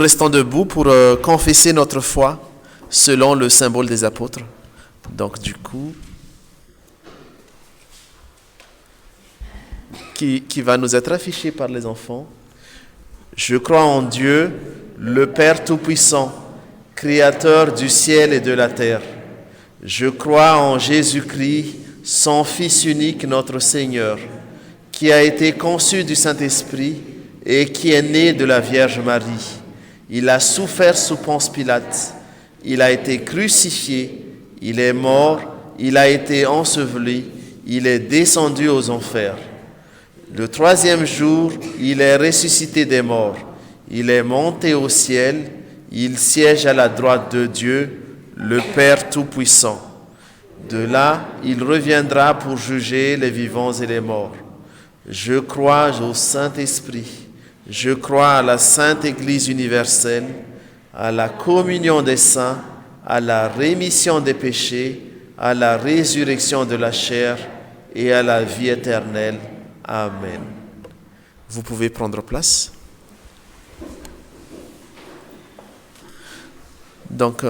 restons debout pour confesser notre foi selon le symbole des apôtres. Donc du coup, qui va nous être affiché par les enfants. Je crois en Dieu, le Père Tout-Puissant, Créateur du ciel et de la terre. Je crois en Jésus-Christ, son Fils unique, notre Seigneur, qui a été conçu du Saint-Esprit et qui est né de la Vierge Marie. Il a souffert sous Ponce Pilate. Il a été crucifié. Il est mort. Il a été enseveli. Il est descendu aux enfers. Le troisième jour, il est ressuscité des morts. Il est monté au ciel. Il siège à la droite de Dieu, le Père Tout-Puissant. De là, il reviendra pour juger les vivants et les morts. Je crois au Saint-Esprit. Je crois à la Sainte Église universelle, à la communion des saints, à la rémission des péchés, à la résurrection de la chair et à la vie éternelle. Amen. Vous pouvez prendre place. Donc,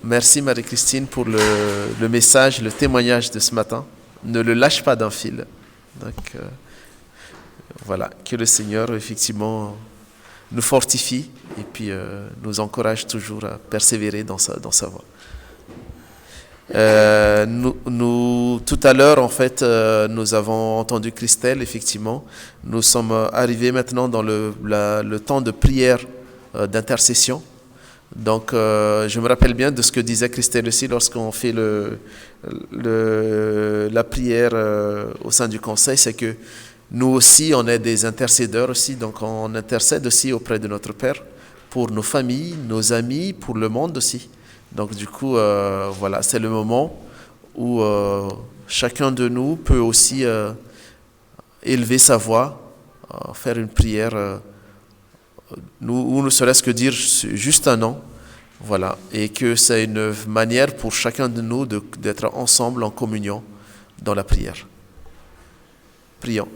merci Marie-Christine pour le message, le témoignage de ce matin. Ne le lâche pas d'un fil. Donc, voilà, que le Seigneur, effectivement, nous fortifie et puis nous encourage toujours à persévérer dans sa voie. Tout à l'heure, en fait, nous avons entendu Christelle, effectivement. Nous sommes arrivés maintenant dans le temps de prière d'intercession. Donc, je me rappelle bien de ce que disait Christelle aussi lorsqu'on fait la prière au sein du conseil, c'est que nous aussi, on est des intercédeurs aussi, donc on intercède aussi auprès de notre Père pour nos familles, nos amis, pour le monde aussi. Donc du coup, voilà, c'est le moment où chacun de nous peut aussi élever sa voix, faire une prière, ou ne serait-ce que dire juste un nom, voilà, et que c'est une manière pour chacun de nous d'être ensemble en communion dans la prière. Prions.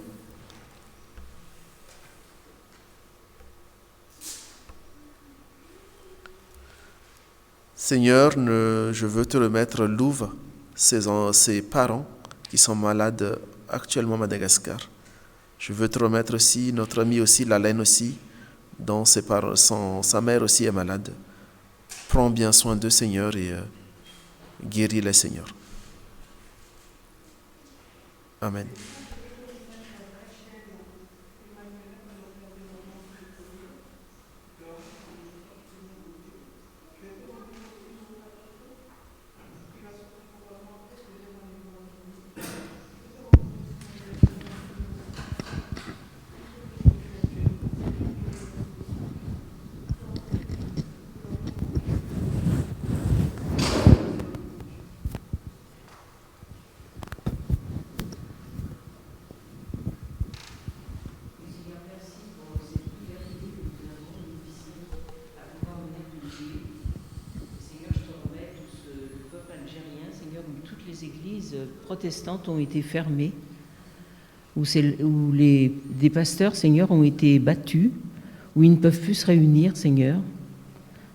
Seigneur, je veux te remettre Louve, ses parents qui sont malades actuellement à Madagascar. Je veux te remettre aussi notre ami aussi, Lalaine aussi, dont sa mère aussi est malade. Prends bien soin d'eux, Seigneur, et guéris-les, Seigneur. Amen. Protestantes ont été fermées, où des pasteurs, Seigneur, ont été battus, où ils ne peuvent plus se réunir, Seigneur.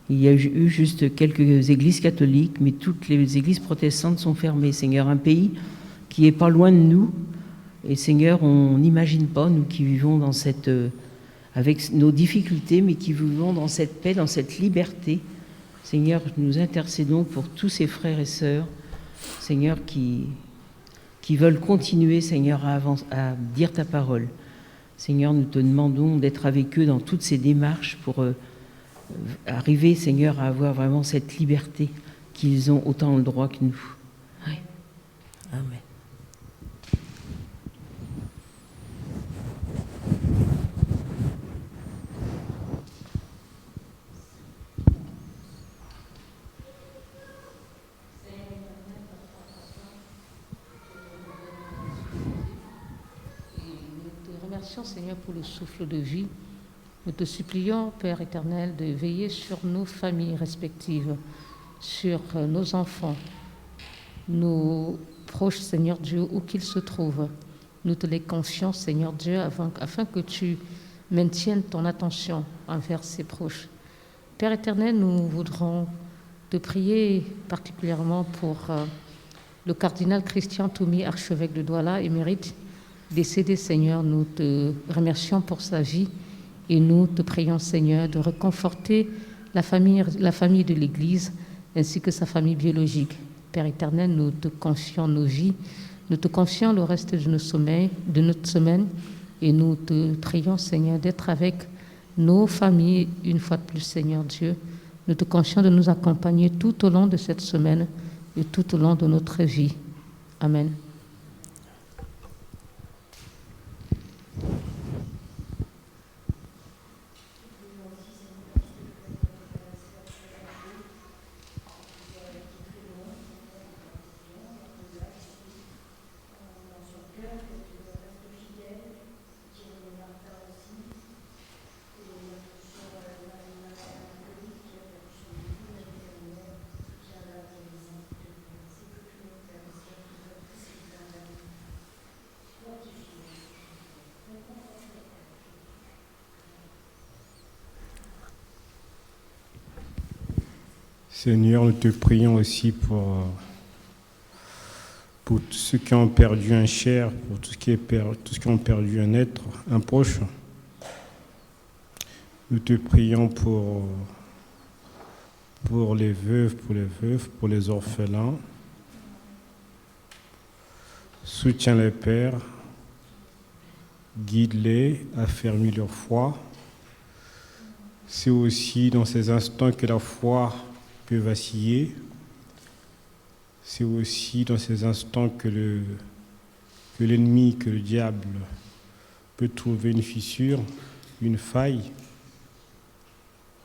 Il y a eu juste quelques églises catholiques, mais toutes les églises protestantes sont fermées, Seigneur. Un pays qui est pas loin de nous, et Seigneur, on n'imagine pas, nous qui vivons avec nos difficultés, mais qui vivons dans cette paix, dans cette liberté. Seigneur, nous intercédons pour tous ces frères et sœurs, Seigneur, qui veulent continuer, Seigneur, à dire ta parole. Seigneur, nous te demandons d'être avec eux dans toutes ces démarches pour arriver, Seigneur, à avoir vraiment cette liberté qu'ils ont autant le droit que nous. Oui. Amen. Seigneur, pour le souffle de vie. Nous te supplions, Père éternel, de veiller sur nos familles respectives, sur nos enfants, nos proches, Seigneur Dieu, où qu'ils se trouvent. Nous te les confions, Seigneur Dieu, afin que tu maintiennes ton attention envers ces proches. Père éternel, nous voudrons te prier particulièrement pour le cardinal Christian Toumi, archevêque de Douala, émérite, décédé, Seigneur. Nous te remercions pour sa vie et nous te prions, Seigneur, de réconforter la famille de l'Église ainsi que sa famille biologique. Père éternel, nous te confions nos vies, nous te confions le reste de notre semaine et nous te prions, Seigneur, d'être avec nos familles une fois de plus, Seigneur Dieu. Nous te confions de nous accompagner tout au long de cette semaine et tout au long de notre vie. Amen. Seigneur, nous te prions aussi pour tous ceux qui ont perdu un cher, pour tous ceux qui ont perdu un être, un proche. Nous te prions pour les veuves, pour les orphelins. Soutiens les pères, guide-les, affermis leur foi. C'est aussi dans ces instants que la foi peut vaciller. C'est aussi dans ces instants que l'ennemi, que le diable peut trouver une fissure, une faille.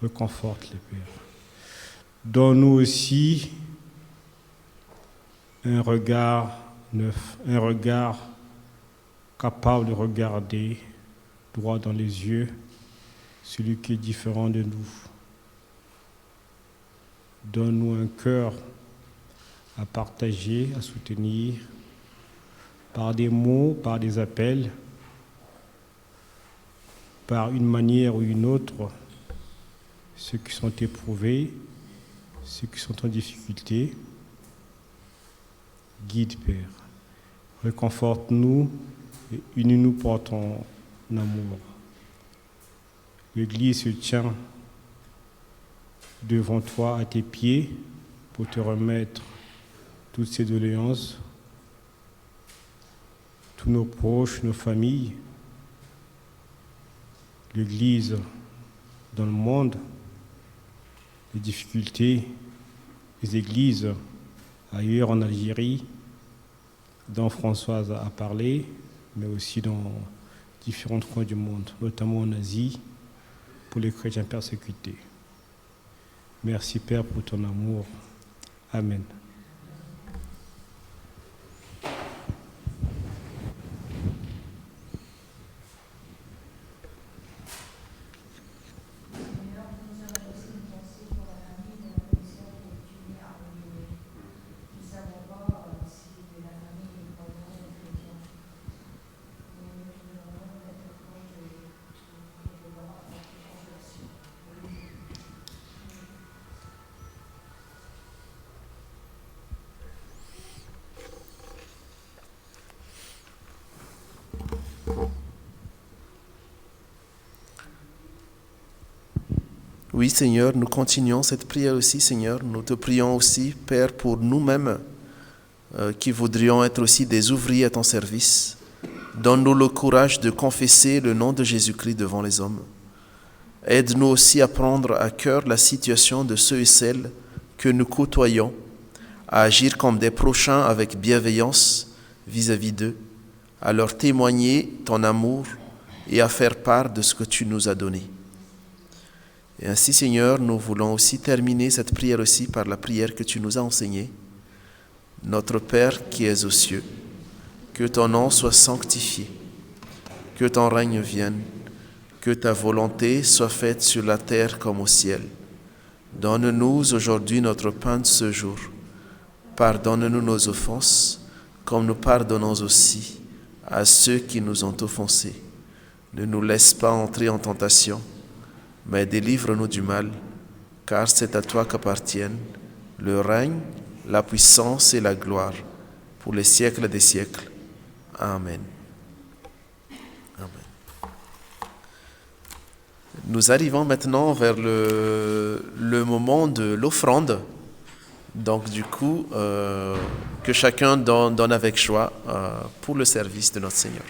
Reconforte les pères. Donne-nous aussi un regard neuf, un regard capable de regarder droit dans les yeux celui qui est différent de nous. Donne-nous un cœur à partager, à soutenir, par des mots, par des appels, par une manière ou une autre, ceux qui sont éprouvés, ceux qui sont en difficulté. Guide, Père. Réconforte-nous et unis-nous par ton amour. L'Église se tient devant toi, à tes pieds, pour te remettre toutes ces doléances, tous nos proches, nos familles, l'Église dans le monde, les difficultés, les églises ailleurs en Algérie, dont Françoise a parlé, mais aussi dans différents coins du monde, notamment en Asie, pour les chrétiens persécutés. Merci Père pour ton amour. Amen. Oui, Seigneur, nous continuons cette prière aussi, Seigneur. Nous te prions aussi, Père, pour nous-mêmes qui voudrions être aussi des ouvriers à ton service. Donne-nous le courage de confesser le nom de Jésus-Christ devant les hommes. Aide-nous aussi à prendre à cœur la situation de ceux et celles que nous côtoyons, à agir comme des prochains avec bienveillance vis-à-vis d'eux, à leur témoigner ton amour et à faire part de ce que tu nous as donné. Et ainsi, Seigneur, nous voulons aussi terminer cette prière aussi par la prière que tu nous as enseignée. Notre Père qui es aux cieux, que ton nom soit sanctifié, que ton règne vienne, que ta volonté soit faite sur la terre comme au ciel. Donne-nous aujourd'hui notre pain de ce jour. Pardonne-nous nos offenses, comme nous pardonnons aussi à ceux qui nous ont offensés. Ne nous laisse pas entrer en tentation, mais délivre-nous du mal, car c'est à toi qu'appartiennent le règne, la puissance et la gloire, pour les siècles des siècles. Amen. Amen. Nous arrivons maintenant vers le moment de l'offrande. Donc du coup, que chacun donne avec joie pour le service de notre Seigneur.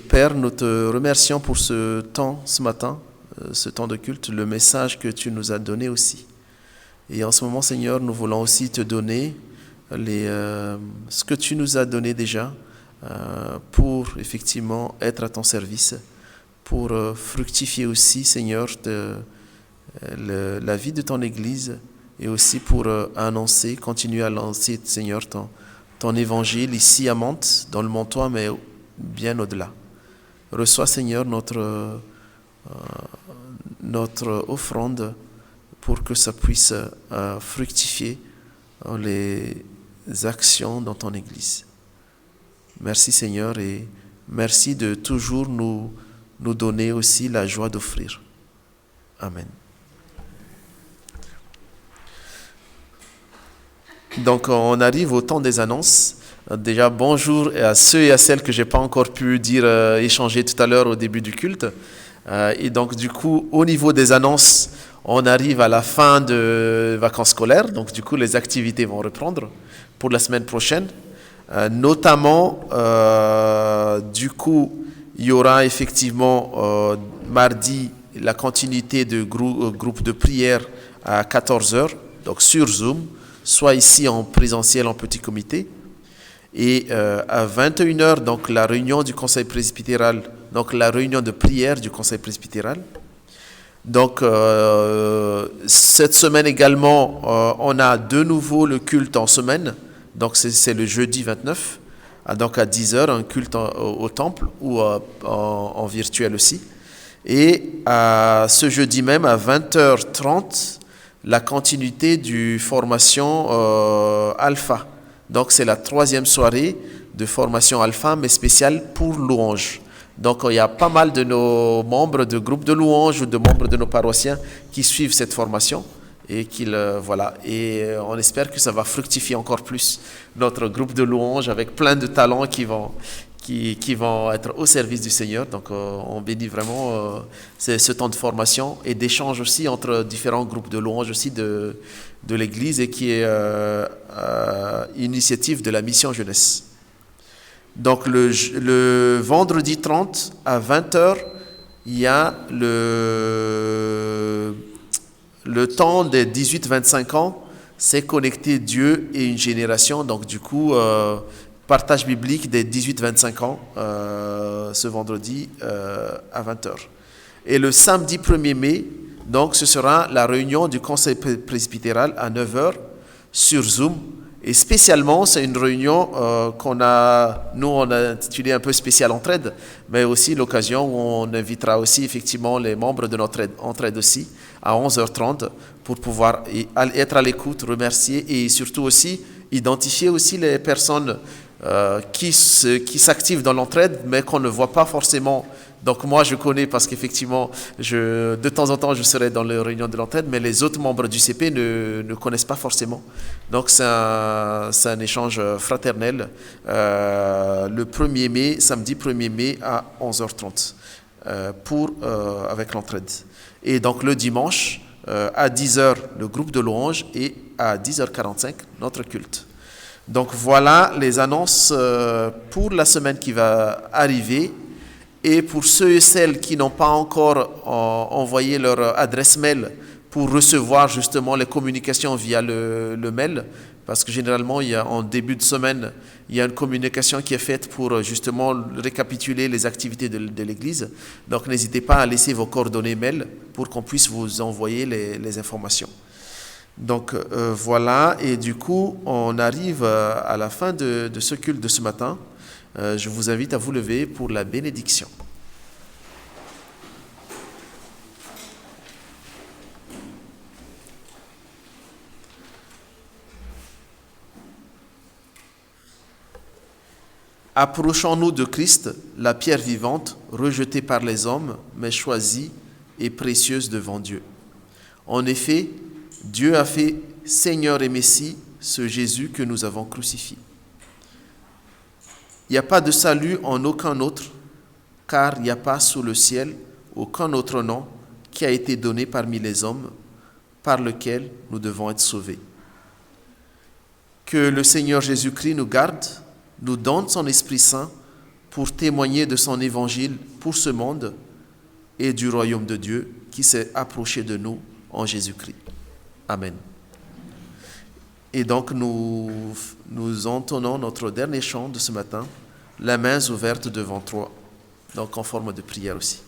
Père, nous te remercions pour ce temps, ce matin, ce temps de culte, le message que tu nous as donné aussi. Et en ce moment, Seigneur, nous voulons aussi te donner ce que tu nous as donné déjà pour effectivement être à ton service, pour fructifier aussi, Seigneur, la vie de ton Église et aussi pour continuer à annoncer, Seigneur, ton évangile ici à Mantes, dans le Montois, mais bien au-delà. Reçois, Seigneur, notre offrande pour que ça puisse fructifier les actions dans ton Église. Merci, Seigneur, et merci de toujours nous donner aussi la joie d'offrir. Amen. Donc, on arrive au temps des annonces. Déjà, bonjour à ceux et à celles que je n'ai pas encore pu échanger tout à l'heure au début du culte. Et donc, du coup, au niveau des annonces, on arrive à la fin de vacances scolaires. Donc, du coup, les activités vont reprendre pour la semaine prochaine. Notamment, du coup, il y aura effectivement mardi la continuité de groupe de prière à 14h, donc sur Zoom, soit ici en présentiel en petit comité. Et à 21h, donc la réunion du conseil presbytéral, donc la réunion de prière du conseil presbytéral. Donc cette semaine également, on a de nouveau le culte en semaine. Donc c'est le jeudi 29, donc à 10h, un culte au temple ou en virtuel aussi. Et ce jeudi même, à 20h30, la continuité du formation Alpha. Donc, c'est la 3e soirée de formation Alpha, mais spéciale pour louange. Donc, il y a pas mal de nos membres de groupes de louange ou de membres de nos paroissiens qui suivent cette formation et Et on espère que ça va fructifier encore plus notre groupe de louange avec plein de talents qui vont être au service du Seigneur. Donc, on bénit vraiment ce temps de formation et d'échange aussi entre différents groupes de louange aussi de l'Église et qui est initiative de la mission jeunesse. Donc, le vendredi 30 à 20h, il y a le temps des 18-25 ans, c'est connecter Dieu et une génération. Donc, du coup, partage biblique des 18-25 ans ce vendredi à 20h. Et le samedi 1er mai, donc ce sera la réunion du conseil presbytéral à 9h sur Zoom. Et spécialement, c'est une réunion on a intitulé un peu spécial entraide, mais aussi l'occasion où on invitera aussi effectivement les membres de notre entraide aussi à 11h30 pour pouvoir être à l'écoute, remercier et surtout aussi identifier aussi les personnes qui s'activent dans l'entraide, mais qu'on ne voit pas forcément Donc moi, je connais parce qu'effectivement, de temps en temps, je serai dans les réunions de l'entraide, mais les autres membres du CP ne connaissent pas forcément. Donc c'est un échange fraternel le 1er mai, samedi 1er mai à 11h30 avec l'entraide. Et donc le dimanche, à 10h, le groupe de louanges et à 10h45, notre culte. Donc voilà les annonces pour la semaine qui va arriver. Et pour ceux et celles qui n'ont pas encore envoyé leur adresse mail pour recevoir justement les communications via le mail, parce que généralement, en début de semaine, il y a une communication qui est faite pour justement récapituler les activités de l'Église. Donc n'hésitez pas à laisser vos coordonnées mail pour qu'on puisse vous envoyer les informations. Donc voilà, et du coup, on arrive à la fin de ce culte de ce matin. Je vous invite à vous lever pour la bénédiction. Approchons-nous de Christ, la pierre vivante, rejetée par les hommes, mais choisie et précieuse devant Dieu. En effet, Dieu a fait Seigneur et Messie ce Jésus que nous avons crucifié. Il n'y a pas de salut en aucun autre, car il n'y a pas sous le ciel aucun autre nom qui a été donné parmi les hommes par lequel nous devons être sauvés. Que le Seigneur Jésus-Christ nous garde, nous donne son Esprit Saint pour témoigner de son évangile pour ce monde et du royaume de Dieu qui s'est approché de nous en Jésus-Christ. Amen. Et donc nous entonnons notre dernier chant de ce matin, les mains ouvertes devant toi, donc en forme de prière aussi.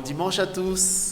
Dimanche à tous.